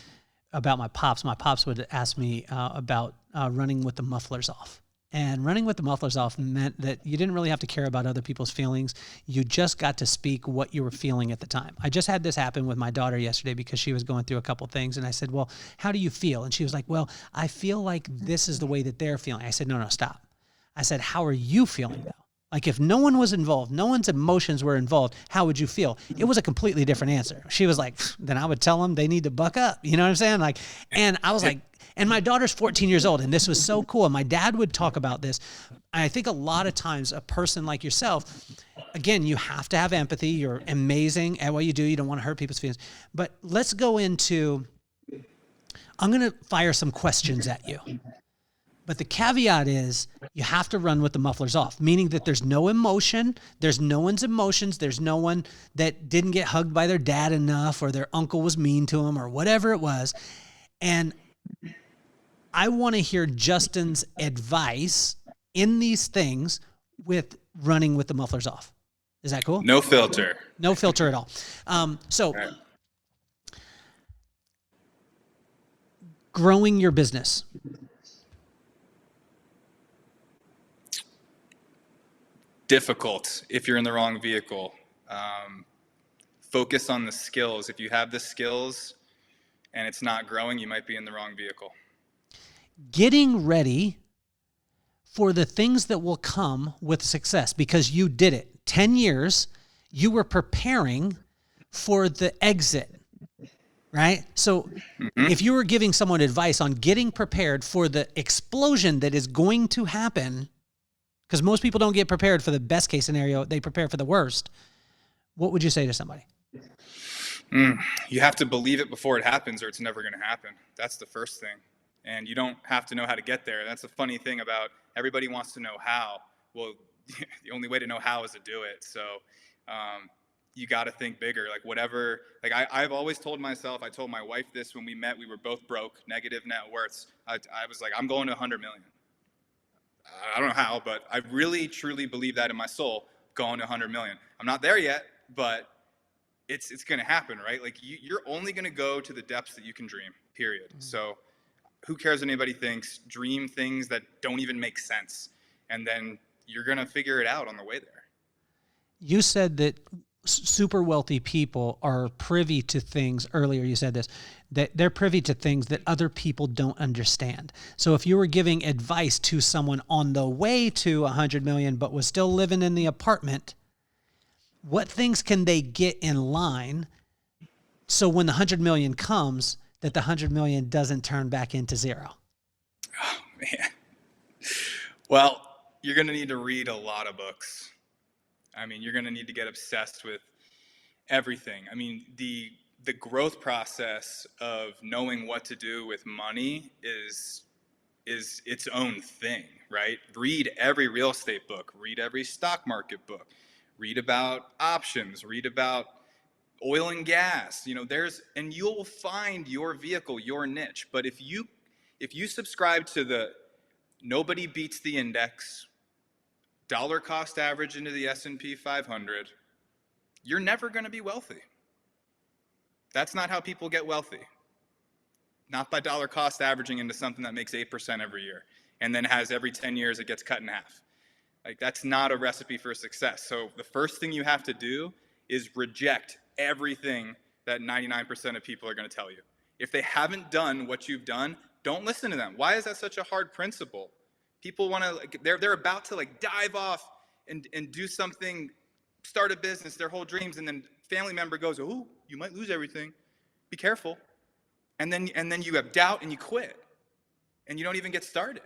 about my pops. My pops would ask me about running with the mufflers off. And running with the mufflers off meant that you didn't really have to care about other people's feelings. You just got to speak what you were feeling at the time. I just had this happen with my daughter yesterday because she was going through a couple things. And I said, well, how do you feel? And she was like, well, I feel like this is the way that they're feeling. I said, no, stop. I said, how are you feeling though? Like if no one was involved, no one's emotions were involved, how would you feel? It was a completely different answer. She was like, then I would tell them they need to buck up. You know what I'm saying? Like, and I was like, and my daughter's 14 years old, and this was so cool. And my dad would talk about this. I think a lot of times a person like yourself, again, you have to have empathy. You're amazing at what you do. You don't want to hurt people's feelings. But let's go into I'm going to fire some questions at you. But the caveat is you have to run with the mufflers off, meaning that there's no emotion, there's no one's emotions, there's no one that didn't get hugged by their dad enough or their uncle was mean to them or whatever it was. And I want to hear Justin's advice in these things with running with the mufflers off. Is that cool? No filter. No filter at all. So growing your business. Difficult if you're in the wrong vehicle. Focus on the skills. If you have the skills and it's not growing, you might be in the wrong vehicle. Getting ready for the things that will come with success, because you did it. 10 years, you were preparing for the exit, right? So if you were giving someone advice on getting prepared for the explosion that is going to happen, because most people don't get prepared for the best case scenario, they prepare for the worst. What would you say to somebody? You have to believe it before it happens, or it's never going to happen. That's the first thing. And you don't have to know how to get there. That's the funny thing about everybody wants to know how. Well, the only way to know how is to do it. So you got to think bigger. Like whatever, like I've always told myself, I told my wife this when we met, we were both broke, negative net worths. I was like, I'm going to 100 million. I don't know how, but I really, truly believe that in my soul, going to 100 million. I'm not there yet, but it's going to happen, right? Like you're only going to go to the depths that you can dream, period. So who cares what anybody thinks? Dream things that don't even make sense. And then you're going to figure it out on the way there. You said that super wealthy people are privy to things. Earlier you said this, that they're privy to things that other people don't understand. So if you were giving advice to someone on the way to 100 million, but was still living in the apartment, what things can they get in line so when the 100 million comes, that the 100 million doesn't turn back into zero? Oh, man. Well, you're going to need to read a lot of books. I mean, you're going to need to get obsessed with everything. I mean, the growth process of knowing what to do with money is its own thing, right? Read every real estate book, read every stock market book, read about options, read about oil and gas. And you'll find your vehicle, your niche. But if you subscribe to the nobody beats the index, dollar cost average into the S&P 500, you're never going to be wealthy. That's not how people get wealthy. Not by dollar cost averaging into something that makes 8% every year and then has every 10 years it gets cut in half. Like that's not a recipe for success. So the first thing you have to do is reject everything that 99% of people are going to tell you. If they haven't done what you've done, don't listen to them. Why is that such a hard principle? People want to, they're about to dive off and do something, start a business, their whole dreams, and then family member goes, oh, you might lose everything. Be careful. And then you have doubt and you quit. And you don't even get started.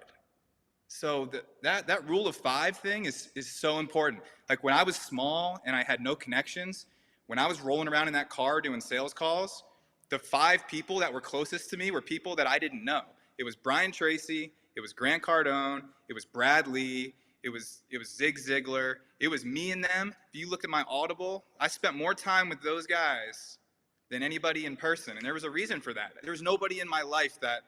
So that rule of 5 thing is so important. Like when I was small and I had no connections, when I was rolling around in that car doing sales calls, the 5 people that were closest to me were people that I didn't know. It was Brian Tracy, it was Grant Cardone, it was Brad Lee, it was Zig Ziglar, it was me and them. If you look at my Audible, I spent more time with those guys than anybody in person. And there was a reason for that. There was nobody in my life that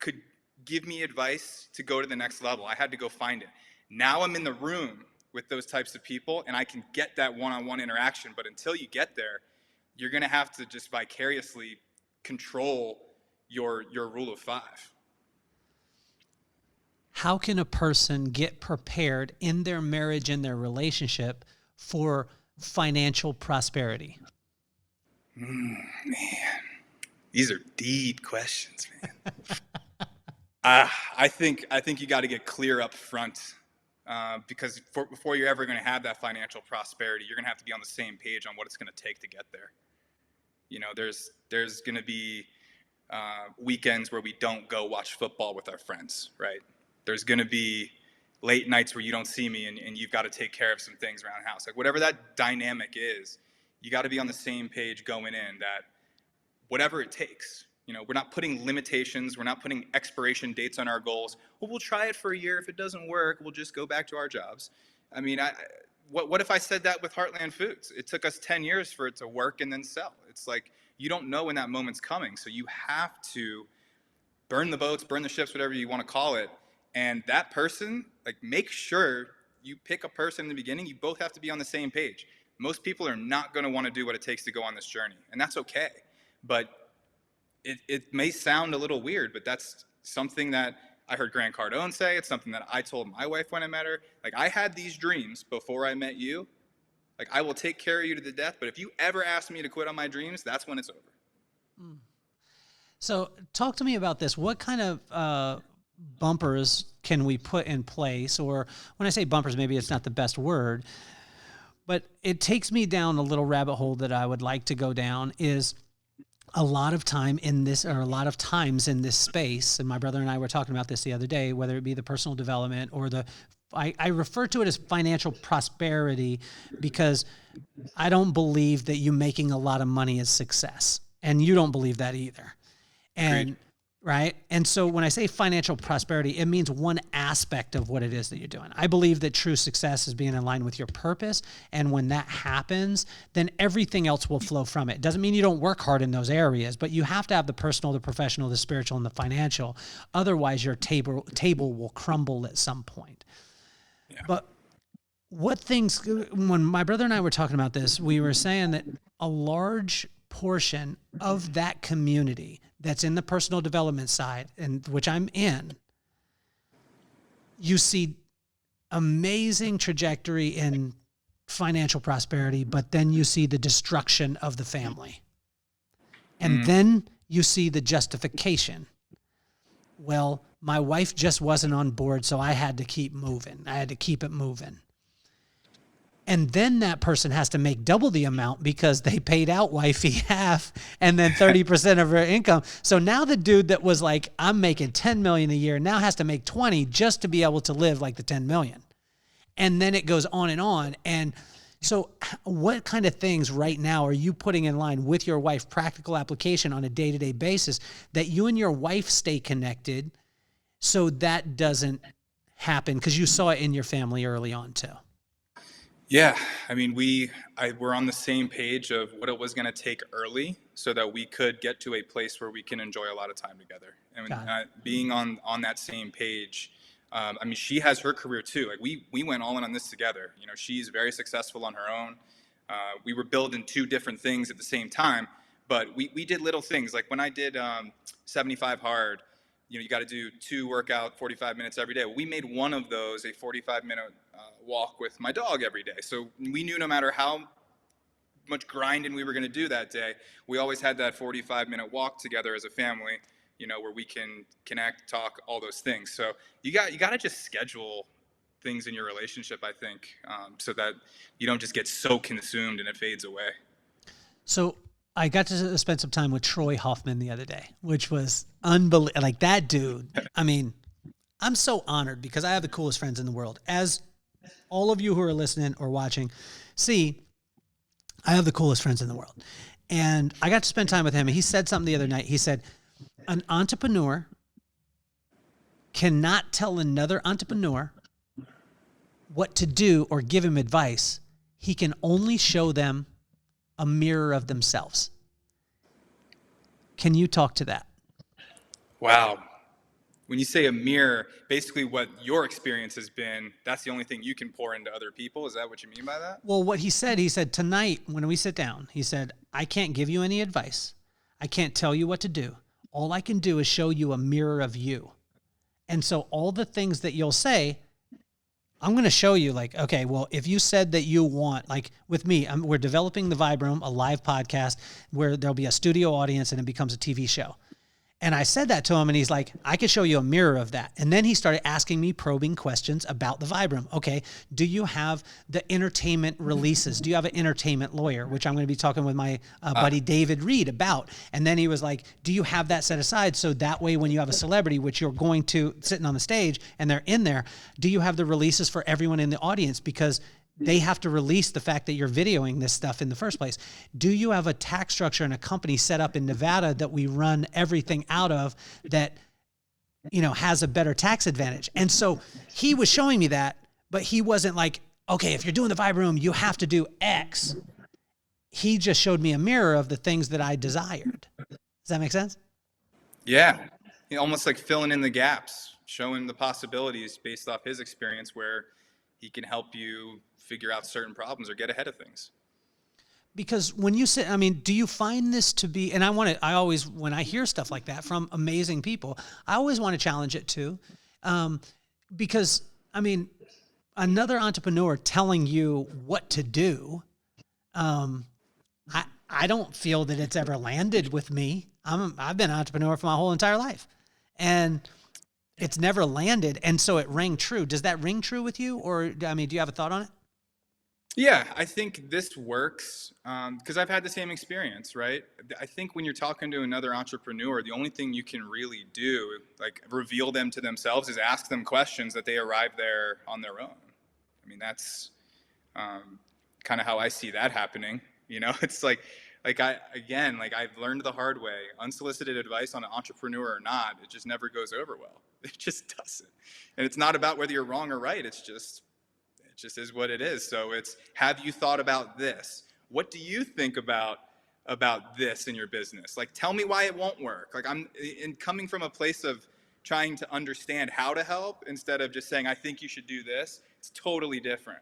could give me advice to go to the next level. I had to go find it. Now I'm in the room with those types of people and I can get that one-on-one interaction. But until you get there, you're going to have to just vicariously control your rule of 5. How can a person get prepared in their marriage and their relationship for financial prosperity? Man, these are deep questions, man. I think you got to get clear up front because before you're ever going to have that financial prosperity, you're going to have to be on the same page on what it's going to take to get there. There's going to be weekends where we don't go watch football with our friends, right? There's going to be late nights where you don't see me and you've got to take care of some things around the house. Like whatever that dynamic is, you got to be on the same page going in that whatever it takes, We're not putting limitations. We're not putting expiration dates on our goals. Well, we'll try it for a year. If it doesn't work, we'll just go back to our jobs. I mean, what if I said that with Heartland Foods? It took us 10 years for it to work and then sell. It's like, you don't know when that moment's coming. So you have to burn the boats, burn the ships, whatever you want to call it. And that person, like, make sure you pick a person in the beginning. You both have to be on the same page. Most people are not going to want to do what it takes to go on this journey. And that's okay. But it may sound a little weird, but that's something that I heard Grant Cardone say. It's something that I told my wife when I met her. Like, I had these dreams before I met you. Like, I will take care of you to the death, but if you ever ask me to quit on my dreams, that's when it's over. So talk to me about this. What kind of bumpers can we put in place? Or when I say bumpers, maybe it's not the best word, but it takes me down a little rabbit hole that I would like to go down. Is a lot of time in this, or a lot of times in this space, and my brother and I were talking about this the other day, whether it be the personal development or I refer to it as financial prosperity, because I don't believe that you making a lot of money is success. And you don't believe that either. And Agreed. Right. And so when I say financial prosperity, it means one aspect of what it is that you're doing. I believe that true success is being in line with your purpose. And when that happens, then everything else will flow from it. Doesn't mean you don't work hard in those areas, but you have to have the personal, the professional, the spiritual, and the financial. Otherwise, your table will crumble at some point. Yeah. But what things, when my brother and I were talking about this, we were saying that a large portion of that community that's in the personal development side, and which I'm in, you see amazing trajectory in financial prosperity, but then you see the destruction of the family. And then you see the justification. Well, my wife just wasn't on board, so I had to keep moving. I had to keep it moving. And then that person has to make double the amount because they paid out wifey half and then 30% of her income. So now the dude that was like, I'm making 10 million a year now has to make 20 just to be able to live like the 10 million. And then it goes on and on. And so what kind of things right now are you putting in line with your wife, practical application on a day-to-day basis, that you and your wife stay connected so that doesn't happen? Because you saw it in your family early on too. Yeah, I mean, we're on the same page of what it was going to take early so that we could get to a place where we can enjoy a lot of time together. And being on that same page, I mean, she has her career too. Like we went all in on this together. You know, she's very successful on her own. We were building two different things at the same time, but we did little things. Like when I did 75 hard, you got to do 2 workout 45 minutes every day. We made one of those a 45-minute walk with my dog every day. So we knew no matter how much grinding we were going to do that day, we always had that 45-minute walk together as a family, where we can connect, talk, all those things. So you got to just schedule things in your relationship, I think, so that you don't just get so consumed and it fades away. So I got to spend some time with Troy Hoffman the other day, which was unbelievable. Like that dude, I mean, I'm so honored because I have the coolest friends in the world. As all of you who are listening or watching see, I have the coolest friends in the world. And I got to spend time with him. And he said something the other night. He said, an entrepreneur cannot tell another entrepreneur what to do or give him advice. He can only show them a mirror of themselves. Can you talk to that? Wow. When you say a mirror, basically what your experience has been, that's the only thing you can pour into other people. Is that what you mean by that? Well, what he said tonight when we sit down, he said, I can't give you any advice. I can't tell you what to do. All I can do is show you a mirror of you. And so all the things that you'll say, I'm going to show you like, okay, well, if you said that you want, like with me, we're developing the Vibe Room, a live podcast where there'll be a studio audience and it becomes a TV show. And I said that to him and he's like, I could show you a mirror of that. And then he started asking me probing questions about the Vibe Room. Okay, do you have the entertainment releases? Do you have an entertainment lawyer, which I'm going to be talking with my buddy David Reed about? And then he was like, do you have that set aside? So that way, when you have a celebrity, which you're going to sitting on the stage and they're in there, do you have the releases for everyone in the audience? Because they have to release the fact that you're videoing this stuff in the first place. Do you have a tax structure and a company set up in Nevada that we run everything out of that, has a better tax advantage? And so he was showing me that, but he wasn't like, okay, if you're doing the vibe room, you have to do X. He just showed me a mirror of the things that I desired. Does that make sense? Yeah. Almost like filling in the gaps, showing the possibilities based off his experience where he can help you figure out certain problems or get ahead of things. Because when you say, do you find this to be, and I always, when I hear stuff like that from amazing people, I always want to challenge it too. Because another entrepreneur telling you what to do, I don't feel that it's ever landed with me. I've been an entrepreneur for my whole entire life, and it's never landed. And so it rang true. Does that ring true with you? Or, do you have a thought on it? Yeah, I think this works because I've had the same experience, right? I think when you're talking to another entrepreneur, the only thing you can really do, like reveal them to themselves, is ask them questions that they arrive there on their own. That's kind of how I see that happening. It's like I've learned the hard way. Unsolicited advice on an entrepreneur or not, it just never goes over well. It just doesn't. And it's not about whether you're wrong or right. It just is what it is. So it's, have you thought about this? What do you think about this in your business? Like, tell me why it won't work. Like, I'm coming from a place of trying to understand how to help instead of just saying, I think you should do this. It's totally different.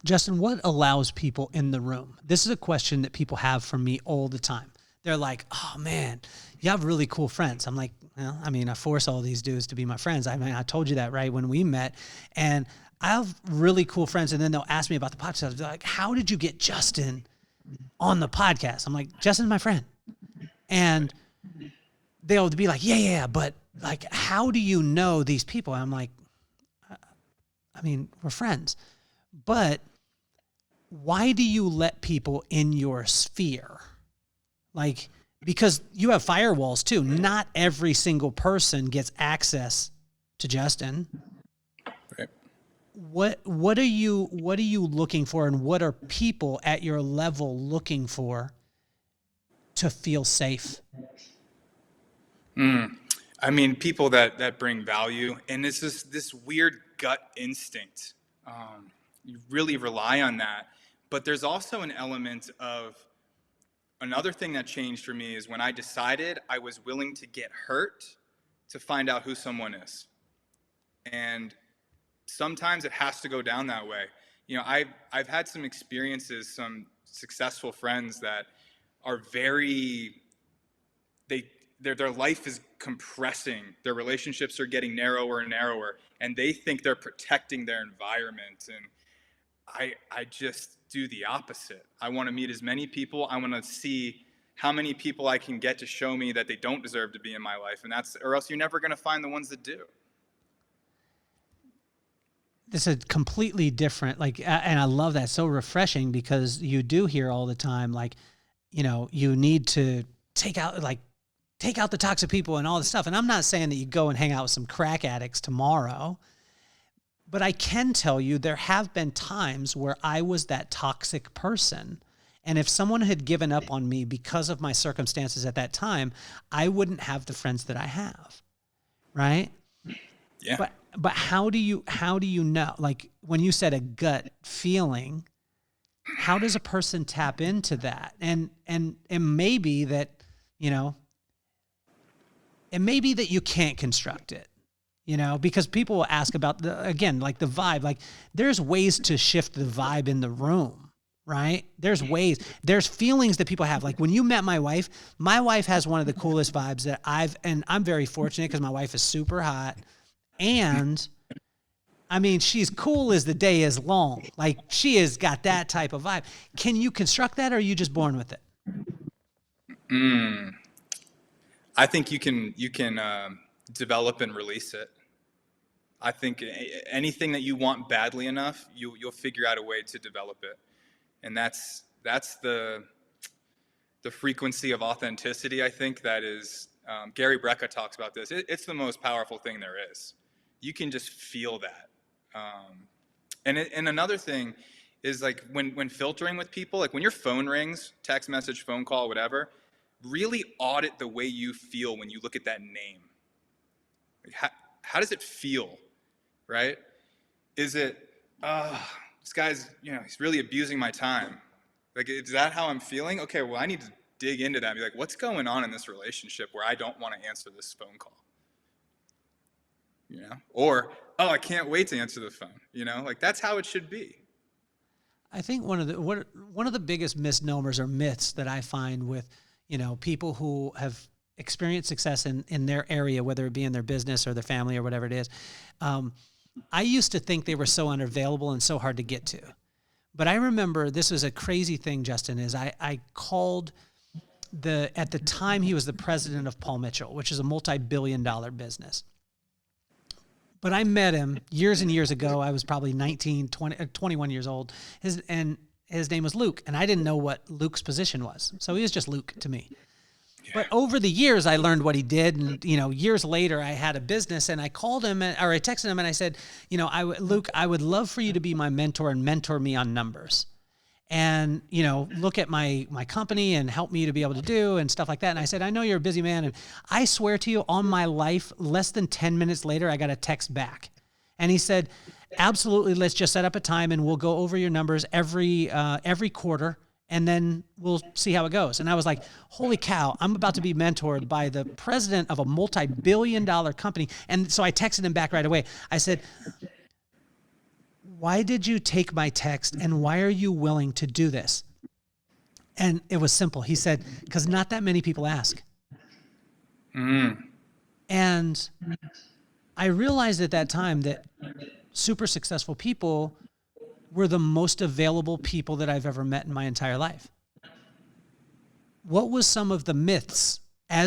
Justin, what allows people in the room? This is a question that people have from me all the time. They're like, oh man, you have really cool friends. I'm like, well, I force all these dudes to be my friends. I told you that, right, when we met. And I have really cool friends. And then they'll ask me about the podcast. They're like, how did you get Justin on the podcast? I'm like, Justin's my friend. And they'll be like, yeah, but like, how do you know these people? I'm like, we're friends. But why do you let people in your sphere? Like, because you have firewalls too. Not every single person gets access to Justin. Right. What are you looking for, and what are people at your level looking for to feel safe? People that bring value, and it's just this weird gut instinct. You really rely on that. But there's also an element of, another thing that changed for me is when I decided I was willing to get hurt to find out who someone is. And sometimes it has to go down that way. I've had some experiences, some successful friends that are their life is compressing. Their relationships are getting narrower and narrower, and they think they're protecting their environment. And I just do the opposite. I want to meet as many people. I want to see how many people I can get to show me that they don't deserve to be in my life. Or else you're never going to find the ones that do. This is completely different. And I love that. So refreshing, because you do hear all the time, you need to take out the toxic people and all this stuff. And I'm not saying that you go and hang out with some crack addicts tomorrow, but I can tell you there have been times where I was that toxic person. And if someone had given up on me because of my circumstances at that time, I wouldn't have the friends that I have. Right? Yeah. But how do you know? Like, when you said a gut feeling, how does a person tap into that? And it may be that, it may be that you can't construct it. Because people will ask about the vibe. Like, there's ways to shift the vibe in the room, right? There's feelings that people have. Like, when you met my wife has one of the coolest vibes that and I'm very fortunate because my wife is super hot. And she's cool as the day is long. Like, she has got that type of vibe. Can you construct that, or are you just born with it? I think you can develop and release it. I think anything that you want badly enough, you'll figure out a way to develop it. And that's the frequency of authenticity, I think, that is, Gary Brecka talks about this. It's the most powerful thing there is. You can just feel that. And another thing is like when filtering with people, like when your phone rings, text message, phone call, whatever, really audit the way you feel when you look at that name. Like how does it feel, right? Is it, this guy's, he's really abusing my time. Like, is that how I'm feeling? Okay, well, I need to dig into that and be like, what's going on in this relationship where I don't want to answer this phone call? Or, oh, I can't wait to answer the phone. Like that's how it should be. I think one of the biggest misnomers or myths that I find with, people who have experienced success in their area, whether it be in their business or their family or whatever it is. I used to think they were so unavailable and so hard to get to. But I remember this was a crazy thing, Justin, is I called at the time he was the president of Paul Mitchell, which is a multi-billion-dollar business. But I met him years and years ago. I was probably 19, 20, 21 years old. His name was Luke, and I didn't know what Luke's position was. So he was just Luke to me. Yeah. But over the years, I learned what he did. And, years later, I had a business, and I called him, or I texted him, and I said, Luke, I would love for you to be my mentor and mentor me on numbers. And, look at my company and help me to be able to do and stuff like that. And I said, I know you're a busy man. And I swear to you on my life, less than 10 minutes later, I got a text back. And he said, absolutely, let's just set up a time and we'll go over your numbers every quarter. And then we'll see how it goes. And I was like, holy cow, I'm about to be mentored by the president of a multi-billion-dollar company. And so I texted him back right away. I said, why did you take my text and why are you willing to do this? And it was simple. He said, because not that many people ask. And I realized at that time that super successful people were the most available people that I've ever met in my entire life. What was some of the myths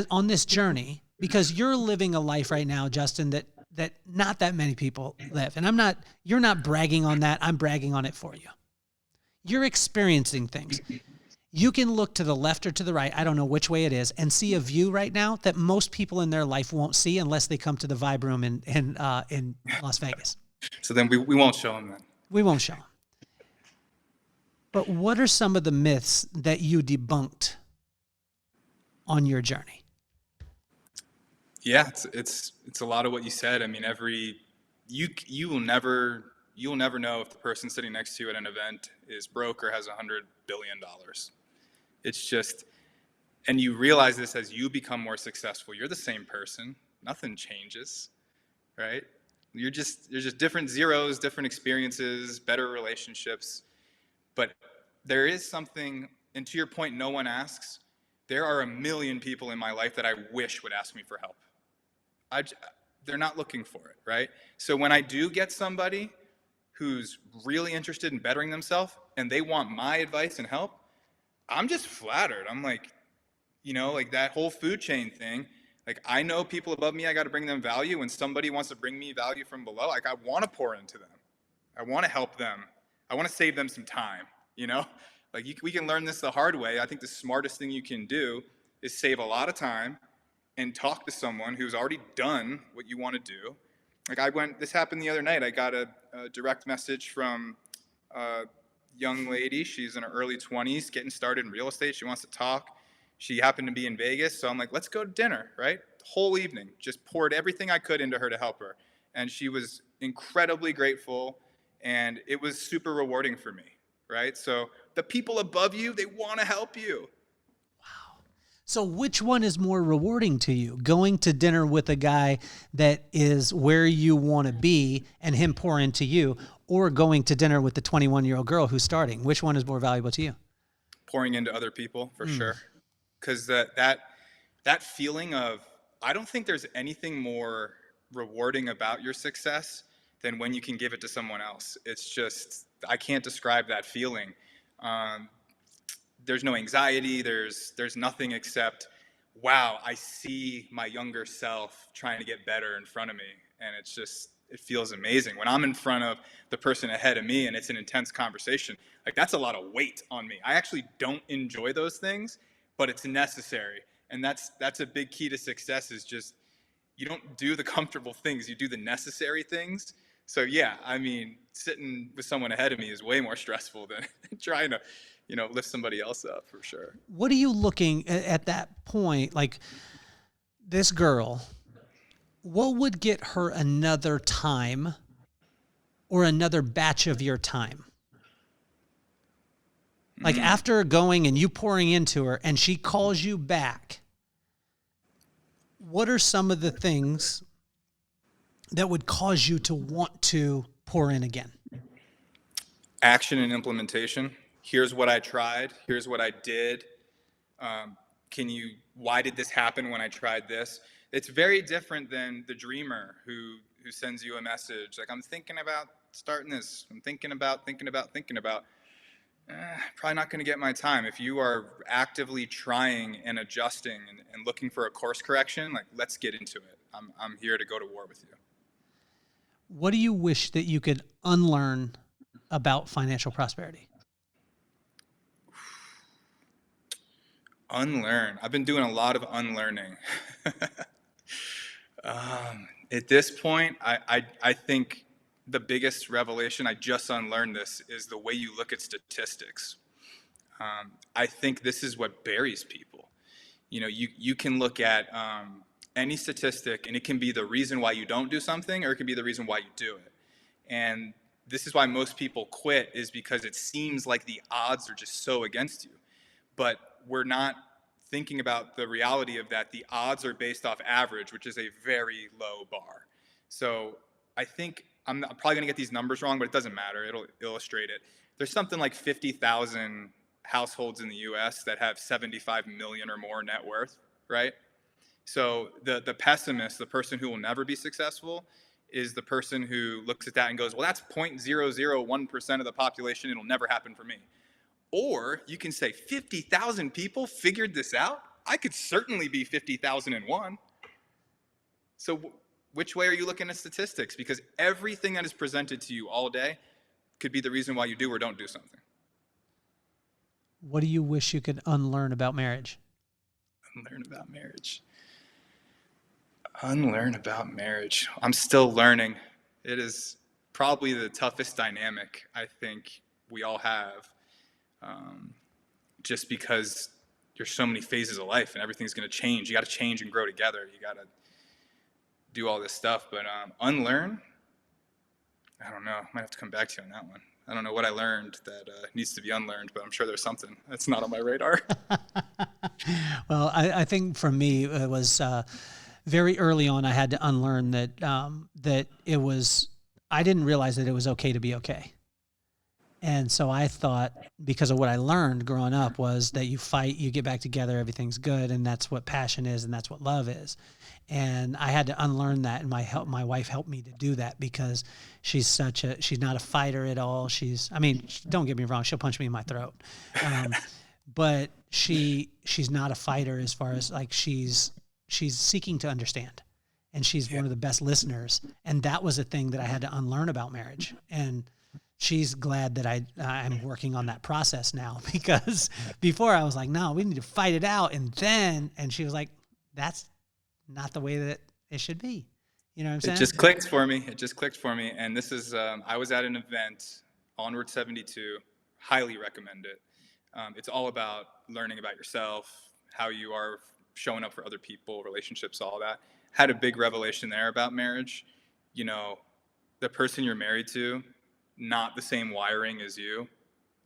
on this journey? Because you're living a life right now, Justin, that not that many people live. And you're not bragging on that. I'm bragging on it for you. You're experiencing things. You can look to the left or to the right, I don't know which way it is, and see a view right now that most people in their life won't see unless they come to the Vibe Room in Las Vegas. So then we won't show them then. We won't show them. But what are some of the myths that you debunked on your journey? Yeah, it's a lot of what you said. I mean, you will never know if the person sitting next to you at an event is broke or has $100 billion. It's just, and you realize this as you become more successful. You're the same person. Nothing changes, right? You're just different zeros, different experiences, better relationships. But there is something, and to your point, no one asks. There are a million people in my life that I wish would ask me for help. They're not looking for it, right? So when I do get somebody who's really interested in bettering themselves and they want my advice and help, I'm just flattered. I'm like, like that whole food chain thing. Like, I know people above me, I got to bring them value. When somebody wants to bring me value from below, like, I want to pour into them. I want to help them. I want to save them some time, Like, we can learn this the hard way. I think the smartest thing you can do is save a lot of time and talk to someone who's already done what you want to do. Like, this happened the other night. I got a direct message from a young lady. She's in her early 20s, getting started in real estate. She wants to talk. She happened to be in Vegas. So I'm like, let's go to dinner, right? The whole evening, just poured everything I could into her to help her. And she was incredibly grateful. And it was super rewarding for me, right? So the people above you, they want to help you. So which one is more rewarding to you? Going to dinner with a guy that is where you want to be and him pour into you, or going to dinner with the 21-year-old girl who's starting? Which one is more valuable to you? Pouring into other people, for sure. Because that feeling of, I don't think there's anything more rewarding about your success than when you can give it to someone else. It's just, I can't describe that feeling. There's no anxiety. There's nothing except, wow, I see my younger self trying to get better in front of me. And it feels amazing. When I'm in front of the person ahead of me and it's an intense conversation, like, that's a lot of weight on me. I actually don't enjoy those things, but it's necessary. And that's a big key to success, is just, you don't do the comfortable things. You do the necessary things So yeah, I mean, sitting with someone ahead of me is way more stressful than trying to, lift somebody else up, for sure. What are you looking at that point? Like, this girl, what would get her another time or another batch of your time? Like, after going and you pouring into her and she calls you back, what are some of the things that would cause you to want to pour in again? Action and implementation. Here's what I tried. Here's what I did. Why did this happen when I tried this? It's very different than the dreamer who sends you a message like, I'm thinking about starting this. I'm thinking about. Probably not going to get my time. If you are actively trying and adjusting and looking for a course correction, like, let's get into it. I'm here to go to war with you. What do you wish that you could unlearn about financial prosperity? Unlearn. I've been doing a lot of unlearning. At this point, I think the biggest revelation, I just unlearned this, is the way you look at statistics. I think this is what buries people. You can look at any statistic, and it can be the reason why you don't do something, or it can be the reason why you do it. And this is why most people quit, is because it seems like the odds are just so against you. But we're not thinking about the reality of that. The odds are based off average, which is a very low bar. So I think I'm probably going to get these numbers wrong, but it doesn't matter. It'll illustrate it. There's something like 50,000 households in the U.S. that have 75 million or more net worth, right? So the pessimist, the person who will never be successful, is the person who looks at that and goes, well, that's 0.001% of the population. It'll never happen for me. Or you can say 50,000 people figured this out. I could certainly be 50,001. So which way are you looking at statistics? Because everything that is presented to you all day could be the reason why you do or don't do something. What do you wish you could unlearn about marriage? Unlearn about marriage. Unlearn about marriage. I'm still learning. It is probably the toughest dynamic I think we all have. Just because there's so many phases of life and everything's going to change. You got to change and grow together. You got to do all this stuff. But unlearn, I don't know. I might have to come back to you on that one. I don't know what I learned that needs to be unlearned, but I'm sure there's something that's not on my radar. Well, I think for me, it was very early on, I had to unlearn that I didn't realize that it was okay to be okay. And so I thought, because of what I learned growing up, was that you fight, you get back together, everything's good, and that's what passion is, and that's what love is. And I had to unlearn that, and my wife helped me to do that, because she's not a fighter at all. Don't get me wrong, she'll punch me in my throat. But she's not a fighter, as far as like she's seeking to understand, and she's one of the best listeners. And that was a thing that I had to unlearn about marriage. And she's glad that I'm working on that process now, because before I was like, no, we need to fight it out. And she was like, that's not the way that it should be. You know what I'm saying? It just clicked for me. And this is, I was at an event, Onward 72, highly recommend it. It's all about learning about yourself, how you are showing up for other people, relationships, all that. Had a big revelation there about marriage. The person you're married to, not the same wiring as you.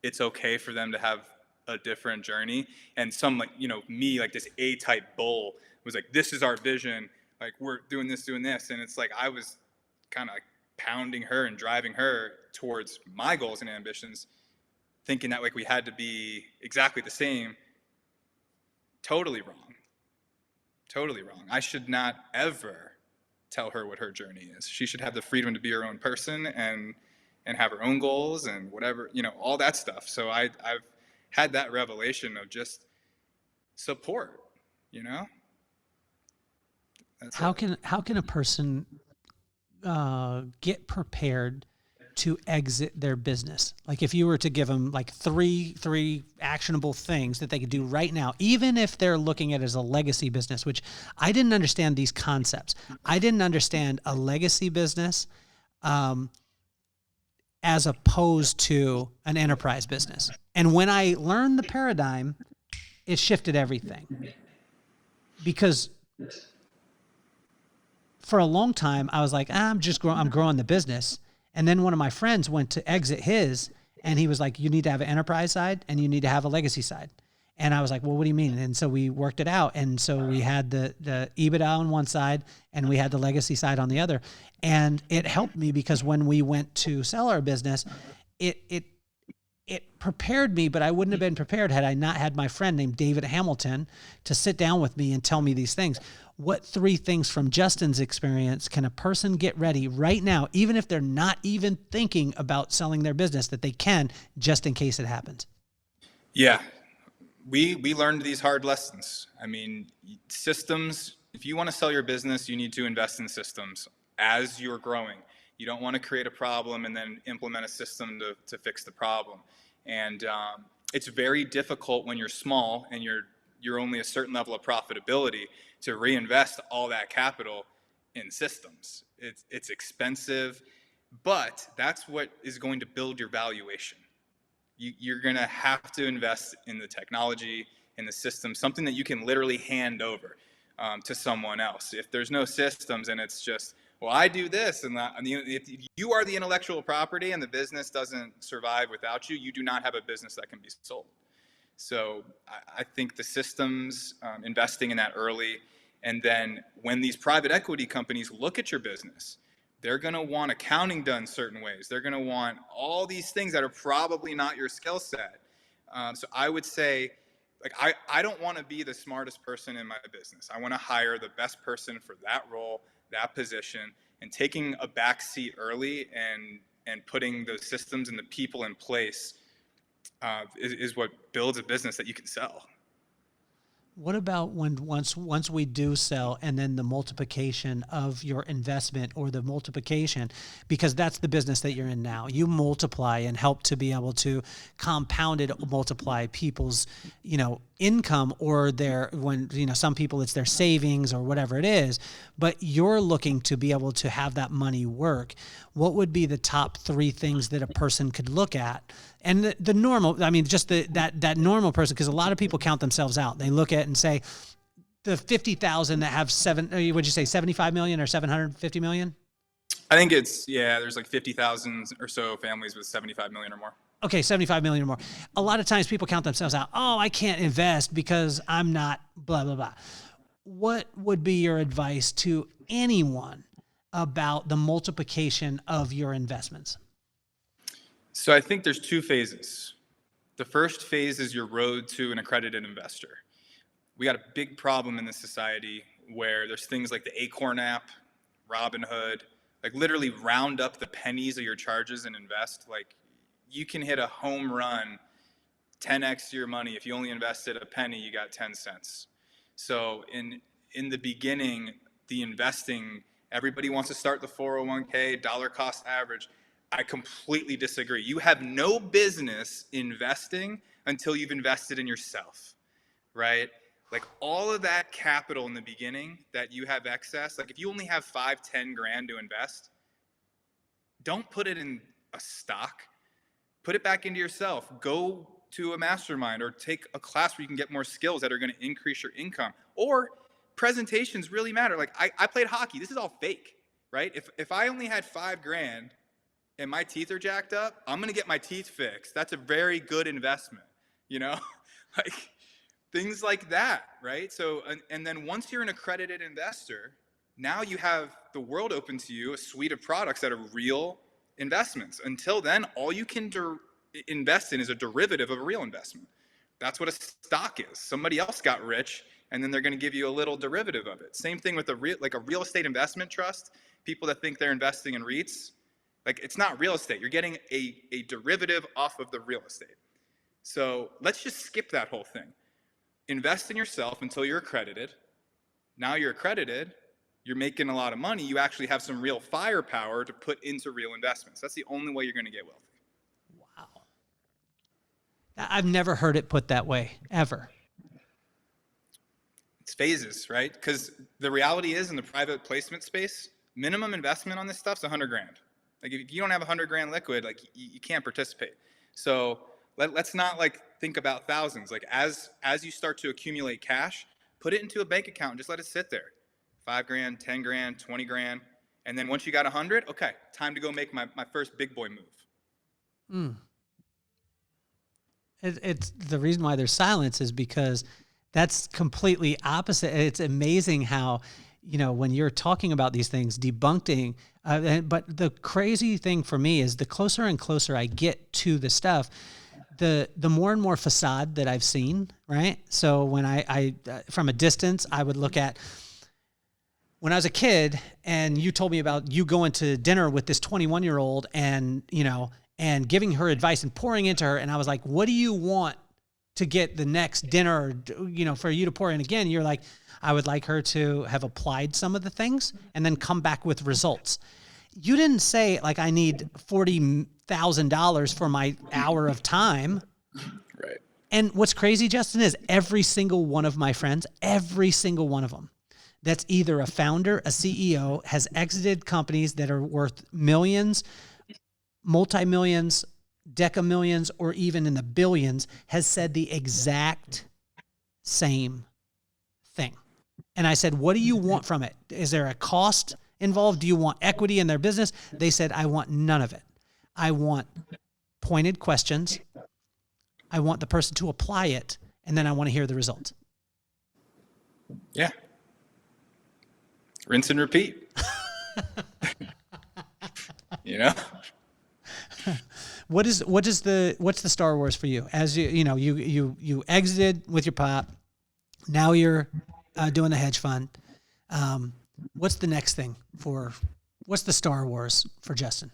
It's okay for them to have a different journey. And some, like, me, like this A-type bull was like, this is our vision. Like, we're doing this. And it's like, I was kind of like pounding her and driving her towards my goals and ambitions, thinking that like we had to be exactly the same. Totally wrong. I should not ever tell her what her journey is. She should have the freedom to be her own person and have her own goals and whatever, all that stuff. So I've had that revelation of just support, How can a person get prepared to exit their business? Like, if you were to give them like three actionable things that they could do right now, even if they're looking at it as a legacy business, which I didn't understand these concepts. I didn't understand a legacy business, as opposed to an enterprise business. And when I learned the paradigm, it shifted everything. Because for a long time, I was like, I'm growing the business. And then one of my friends went to exit his, and he was like, you need to have an enterprise side and you need to have a legacy side. And I was like, well, what do you mean? And so we worked it out. And so we had the EBITDA on one side and we had the legacy side on the other. And it helped me because when we went to sell our business, it prepared me, but I wouldn't have been prepared had I not had my friend named David Hamilton to sit down with me and tell me these things. What 3 things from Justin's experience can a person get ready right now, even if they're not even thinking about selling their business, that they can, just in case it happens? Yeah. We learned these hard lessons. I mean, systems, if you want to sell your business, you need to invest in systems as you're growing. You don't want to create a problem and then implement a system to fix the problem. And it's very difficult when you're small and you're only a certain level of profitability to reinvest all that capital in systems. It's expensive, but that's what is going to build your valuation. You're going to have to invest in the technology, in the system, something that you can literally hand over to someone else. If there's no systems and it's just, well, I do this and that, if you are the intellectual property and the business doesn't survive without you, you do not have a business that can be sold. So I think the systems, investing in that early, and then when these private equity companies look at your business, they're going to want accounting done certain ways. They're going to want all these things that are probably not your skill set. So I would say, like, I don't want to be the smartest person in my business. I want to hire the best person for that role, that position, and taking a back seat early and putting those systems and the people in place is what builds a business that you can sell. What about once we do sell, and then the multiplication of your investment, or the multiplication, because that's the business that you're in now. You multiply and help to be able to compounded multiply people's, income, or some people it's their savings or whatever it is, but you're looking to be able to have that money work. What would be the top 3 things that a person could look at? And the normal, just that normal person, because a lot of people count themselves out. They look at and say, the 50,000 that have would you say 75 million or 750 million? I think there's like 50,000 or so families with 75 million or more. Okay, 75 million or more. A lot of times people count themselves out. Oh, I can't invest because I'm not blah, blah, blah. What would be your advice to anyone about the multiplication of your investments? So I think there's 2 phases. The first phase is your road to an accredited investor. We got a big problem in this society where there's things like the Acorn app, Robinhood, like literally round up the pennies of your charges and invest. Like, you can hit a home run, 10x your money. If you only invested a penny, you got 10 cents. So in the beginning, the investing, everybody wants to start the 401k, dollar cost average. I completely disagree. You have no business investing until you've invested in yourself, right? Like, all of that capital in the beginning that you have excess, like if you only have 5-10 grand to invest, don't put it in a stock. Put it back into yourself. Go to a mastermind or take a class where you can get more skills that are going to increase your income. Or presentations really matter. Like, I played hockey. This is all fake, right? If I only had 5 grand and my teeth are jacked up, I'm going to get my teeth fixed. That's a very good investment, like things like that, right? So, and then once you're an accredited investor, now you have the world open to you, a suite of products that are real investments. Until then, all you can invest in is a derivative of a real investment. That's what a stock is. Somebody else got rich, and then they're going to give you a little derivative of it. Same thing with a real estate investment trust. People that think they're investing in REITs, like, it's not real estate. You're getting a derivative off of the real estate. So let's just skip that whole thing. Invest in yourself until you're accredited. Now you're accredited, you're making a lot of money. You actually have some real firepower to put into real investments. That's the only way you're going to get wealthy. Wow. I've never heard it put that way, ever. It's phases, right? Because the reality is, in the private placement space, minimum investment on this stuff's 100 grand. Like if you don't have 100 grand liquid, like you can't participate. So let's not like think about thousands. Like as you start to accumulate cash, put it into a bank account and just let it sit there. 5 grand, 10 grand, 20 grand. And then once you got 100, okay, time to go make my first big boy move. It's the reason why there's silence is because that's completely opposite. It's amazing how, when you're talking about these things, debunking, but the crazy thing for me is the closer and closer I get to the stuff, the more and more facade that I've seen, right? So when I from a distance, I would look at, when I was a kid and you told me about you going to dinner with this 21-year-old and, and giving her advice and pouring into her. And I was like, what do you want to get the next dinner, for you to pour in again? You're like, I would like her to have applied some of the things and then come back with results. You didn't say like, I need $40,000 for my hour of time. Right. And what's crazy, Justin, is every single one of my friends, every single one of them, that's either a founder, a CEO, has exited companies that are worth millions, multi-millions, decamillions, or even in the billions, has said the exact same thing. And I said, what do you want from it? Is there a cost involved? Do you want equity in their business? They said, I want none of it. I want pointed questions. I want the person to apply it, and then I want to hear the results. Yeah. Rinse and repeat. What's the Star Wars for you? As you exited with your pop, now you're doing the hedge fund. What's the next thing what's the Star Wars for Justin?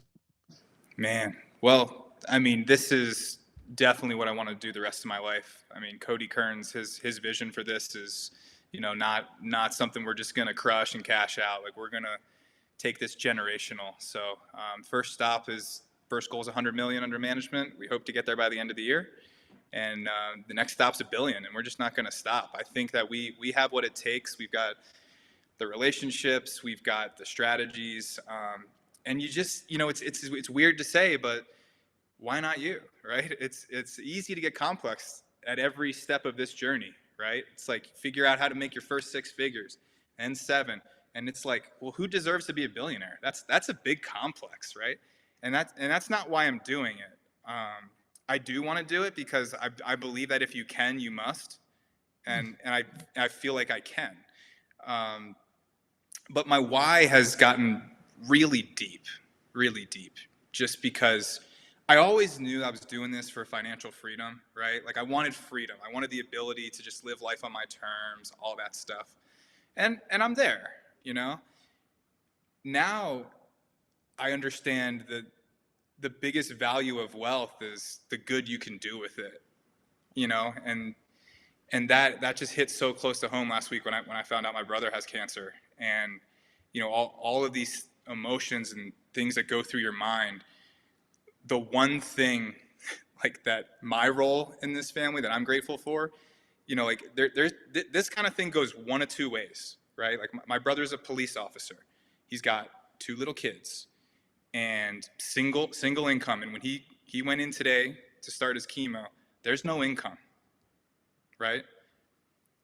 Man, well, I mean, this is definitely what I want to do the rest of my life. I mean, Cody Kerns, his vision for this is, not something we're just going to crush and cash out. Like we're going to take this generational. So first goal is 100 million under management. We hope to get there by the end of the year. And the next stop's $1 billion, and we're just not going to stop. I think that we have what it takes. We've got the relationships, we've got the strategies, and you just, it's weird to say, but why not you, right? It's easy to get complex at every step of this journey, right? It's like figure out how to make your first 6 figures and 7, and it's like, well, who deserves to be a billionaire? That's a big complex, right? And that's not why I'm doing it. I do want to do it because I believe that if you can, you must, and I feel like I can. But my why has gotten really deep, just because I always knew I was doing this for financial freedom, right? Like I wanted freedom. I wanted the ability to just live life on my terms, all that stuff. And I'm there, Now I understand that the biggest value of wealth is the good you can do with it, and that just hit so close to home last week when I found out my brother has cancer, and all of these emotions and things that go through your mind. The one thing like that my role in this family that I'm grateful for, there's this kind of thing goes one of two ways, right? Like my brother's a police officer. He's got 2 little kids and single income. And when he went in today to start his chemo, there's no income, right?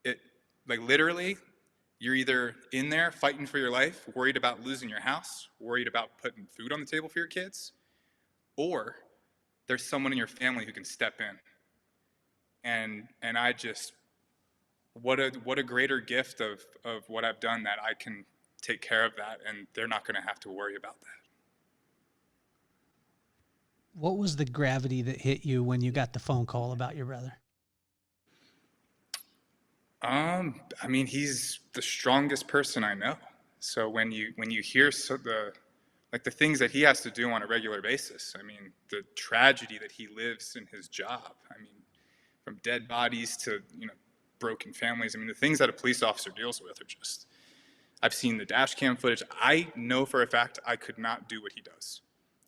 It like literally you're either in there fighting for your life, worried about losing your house, worried about putting food on the table for your kids, or there's someone in your family who can step in. And I just, what a greater gift of what I've done that I can take care of that and they're not going to have to worry about that. What was the gravity that hit you when you got the phone call about your brother? I mean, he's the strongest person I know. So when you hear the things that he has to do on a regular basis, I mean, the tragedy that he lives in his job, I mean, from dead bodies to, broken families. I mean, the things that a police officer deals with are just, I've seen the dash cam footage. I know for a fact I could not do what he does.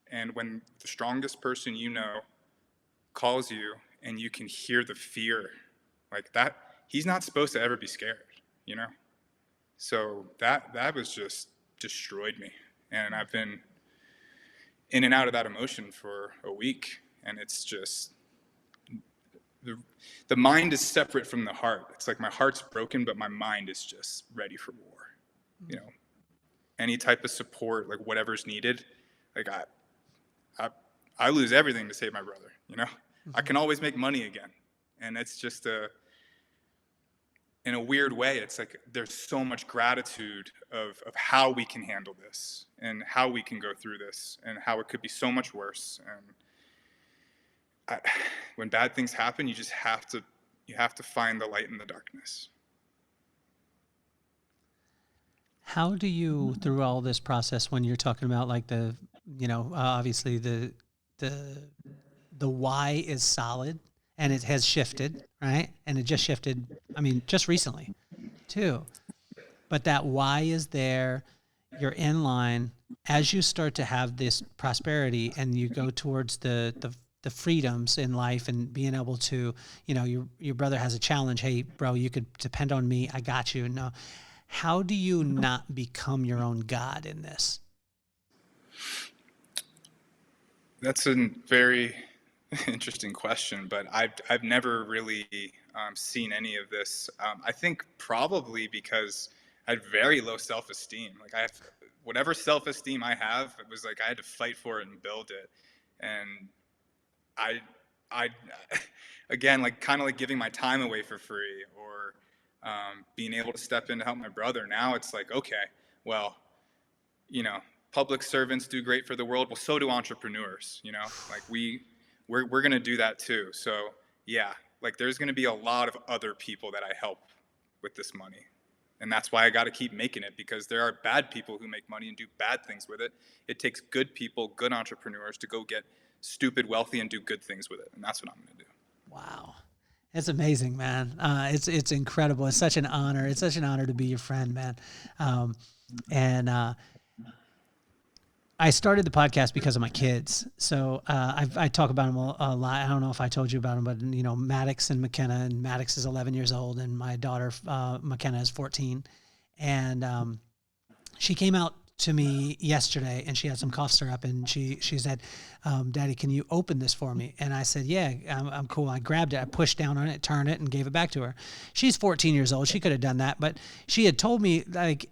And when the strongest person calls you and you can hear the fear like that, he's not supposed to ever be scared, So that was just destroyed me. And in and out of that emotion for a week. And it's just, the mind is separate from the heart. It's like my heart's broken, but my mind is just ready for war. You know, any type of support, like whatever's needed, like I lose everything to save my brother, you know? I can always make money again. And it's just in a weird way, it's like there's so much gratitude of how we can handle this and how we can go through this and how it could be so much worse. And when bad things happen, you just have to find the light in the darkness. How do you, through all this process, when you're talking about like the, obviously the why is solid and it has shifted, right? And it just shifted, just recently too. But that why is there, you're in line as you start to have this prosperity and you go towards the freedoms in life and being able to, your brother has a challenge. Hey, bro, you could depend on me. I got you. No. How do you not become your own God in this? That's a very interesting question, but I've never really seen any of this. I think probably because I had very low self-esteem. Like I have whatever self-esteem I have, it was like I had to fight for it and build it. And I again, like kind of like giving my time away for free or being able to step in to help my brother. Now it's like, okay, well, public servants do great for the world. Well, so do entrepreneurs, like we're going to do that too. So yeah, like there's going to be a lot of other people that I help with this money. And that's why I got to keep making it, because there are bad people who make money and do bad things with it. It takes good people, good entrepreneurs to go get stupid wealthy and do good things with it. And that's what I'm going to do. Wow. It's amazing, man. It's incredible. It's such an honor. It's such an honor to be your friend, man. I started the podcast because of my kids. So I talk about them a lot. I don't know if I told you about them, but Maddox and McKenna, and Maddox is 11 years old and my daughter, McKenna, is 14. And she came out to me yesterday and she had some cough syrup and she said, Daddy, can you open this for me? And I said, yeah, I'm cool. I grabbed it. I pushed down on it, turned it, and gave it back to her. She's 14 years old. She could have done that, but she had told me, like,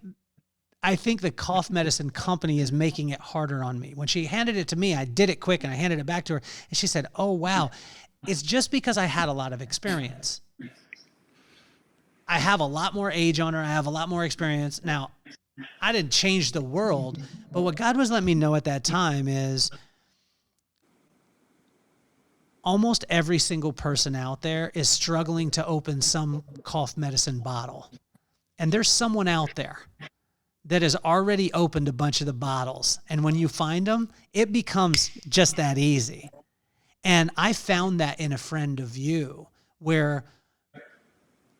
I think the cough medicine company is making it harder on me. When she handed it to me, I did it quick and I handed it back to her. And she said, oh, wow, it's just because I had a lot of experience. I have a lot more age on her. I have a lot more experience. Now, I didn't change the world, but what God was letting me know at that time is almost every single person out there is struggling to open some cough medicine bottle. And there's someone out there that has already opened a bunch of the bottles. And when you find them, it becomes just that easy. And I found that in a friend of you, where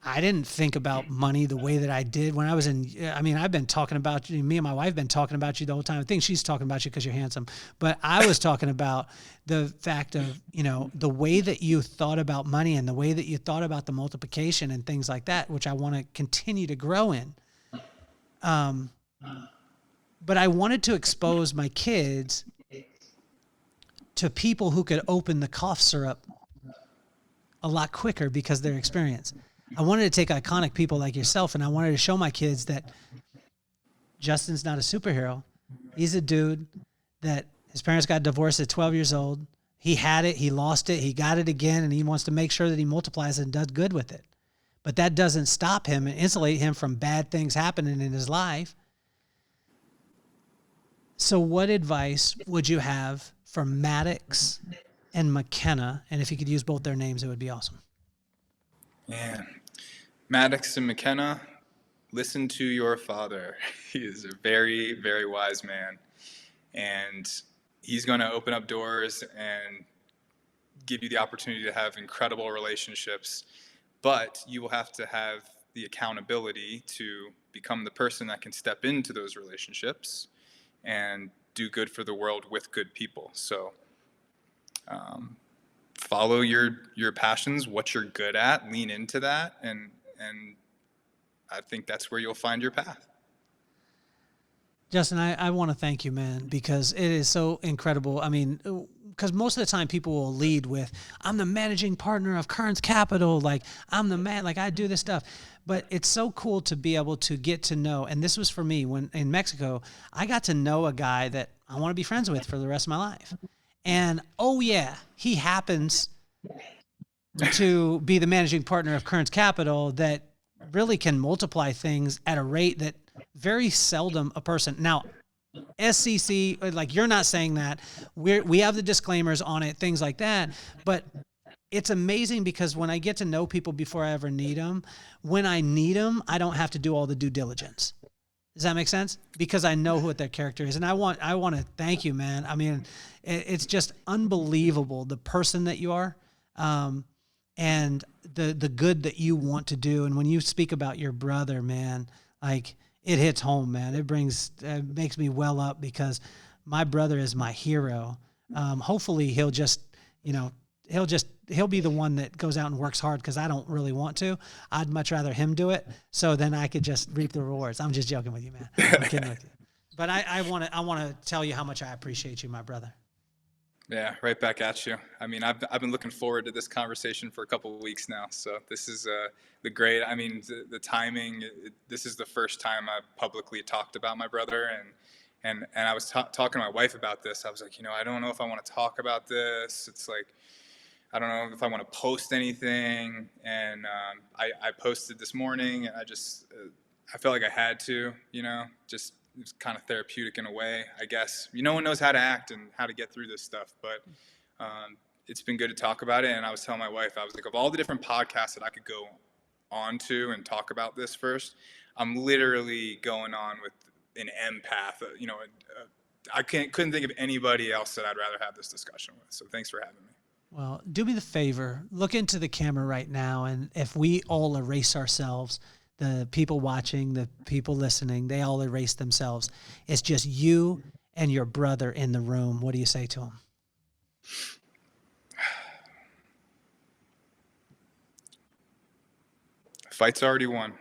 I didn't think about money the way that I did when I was I've been talking about you, me and my wife have been talking about you the whole time. I think she's talking about you because you're handsome, but I was talking about the fact of, the way that you thought about money and the way that you thought about the multiplication and things like that, which I want to continue to grow in. But I wanted to expose my kids to people who could open the cough syrup a lot quicker because of their experience. I wanted to take iconic people like yourself, and I wanted to show my kids that Justin's not a superhero. He's a dude that his parents got divorced at 12 years old. He had it, he lost it, he got it again, and he wants to make sure that he multiplies it and does good with it. But that doesn't stop him and insulate him from bad things happening in his life. So what advice would you have for Maddox and McKenna? And if you could use both their names, it would be awesome. Man, Maddox and McKenna, listen to your father. He is a very, very wise man. And he's going to open up doors and give you the opportunity to have incredible relationships. But you will have to have the accountability to become the person that can step into those relationships and do good for the world with good people. So follow your passions, what you're good at, lean into that, and I think that's where you'll find your path. Justin, I want to thank you, man, because it is so incredible. I mean, because most of the time people will lead with, I'm the managing partner of Kerns Capital. Like, I'm the man, like I do this stuff. But it's so cool to be able to get to know. And this was for me when in Mexico, I got to know a guy that I want to be friends with for the rest of my life. And oh yeah, he happens to be the managing partner of Kerns Capital that really can multiply things at a rate that very seldom a person. Now, SEC, like you're not saying that. We have the disclaimers on it, things like that. But it's amazing because when I get to know people before I ever need them, when I need them, I don't have to do all the due diligence. Does that make sense? Because I know what their character is. And I want to thank you, man. I mean, it's just unbelievable, the person that you are. And the good that you want to do. And when you speak about your brother, man, like it hits home, man. It makes me well up because my brother is my hero. Hopefully he'll be the one that goes out and works hard because I don't really want to. I'd much rather him do it. So then I could just reap the rewards. I'm just joking with you, man. I'm kidding with you. But I want to tell you how much I appreciate you, my brother. Yeah, right back at you. I mean, I've been looking forward to this conversation for a couple of weeks now. So this is the timing. This is the first time I've publicly talked about my brother, and I was talking to my wife about this. I was like, I don't know if I want to talk about this. It's like, I don't know if I want to post anything. And I posted this morning, and I felt like I had to, just. It was kind of therapeutic in a way, I guess. No one knows how to act and how to get through this stuff, but it's been good to talk about it. And I was telling my wife, I was like, of all the different podcasts that I could go on to and talk about this first, I'm literally going on with an empath. I couldn't think of anybody else that I'd rather have this discussion with. So thanks for having me. Well, do me the favor, look into the camera right now, and if we all erase ourselves, the people watching, the people listening, they all erase themselves. It's just you and your brother in the room. What do you say to him? Fight's already won.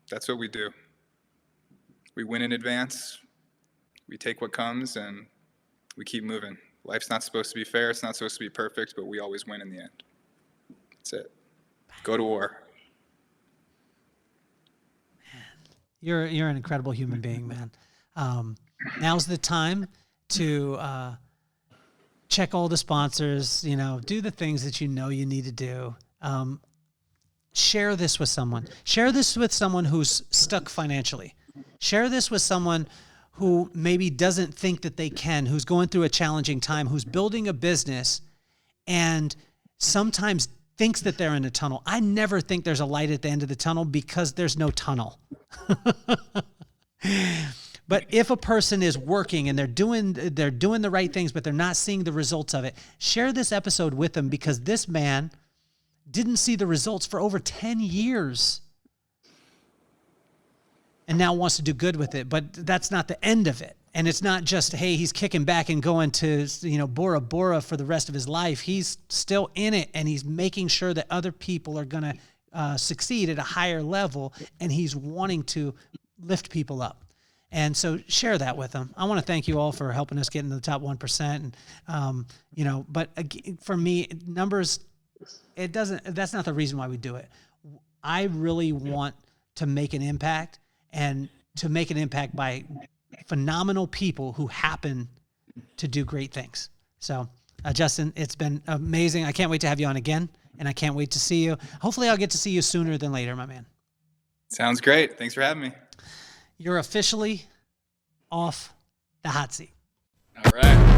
That's what we do. We win in advance. We take what comes and we keep moving. Life's not supposed to be fair. It's not supposed to be perfect, but we always win in the end. That's it. Go to war. You're an incredible human being, man. Now's the time to check all the sponsors, do the things that you need to do. Share this with someone. Share this with someone who's stuck financially. Share this with someone who maybe doesn't think that they can, who's going through a challenging time, who's building a business and sometimes thinks that they're in a tunnel. I never think there's a light at the end of the tunnel because there's no tunnel. But if a person is working and they're doing the right things, but they're not seeing the results of it, share this episode with them because this man didn't see the results for over 10 years and now wants to do good with it. But that's not the end of it. And it's not just, hey, he's kicking back and going to, Bora Bora for the rest of his life. He's still in it, and he's making sure that other people are going to succeed at a higher level, and he's wanting to lift people up. And so share that with them. I want to thank you all for helping us get into the top 1%. And, but for me, numbers, that's not the reason why we do it. I really want to make an impact, and to make an impact by phenomenal people who happen to do great things. So, Justin, it's been amazing. I can't wait to have you on again, and I can't wait to see you. Hopefully I'll get to see you sooner than later, my man. Sounds great. Thanks for having me. You're officially off the hot seat. All right.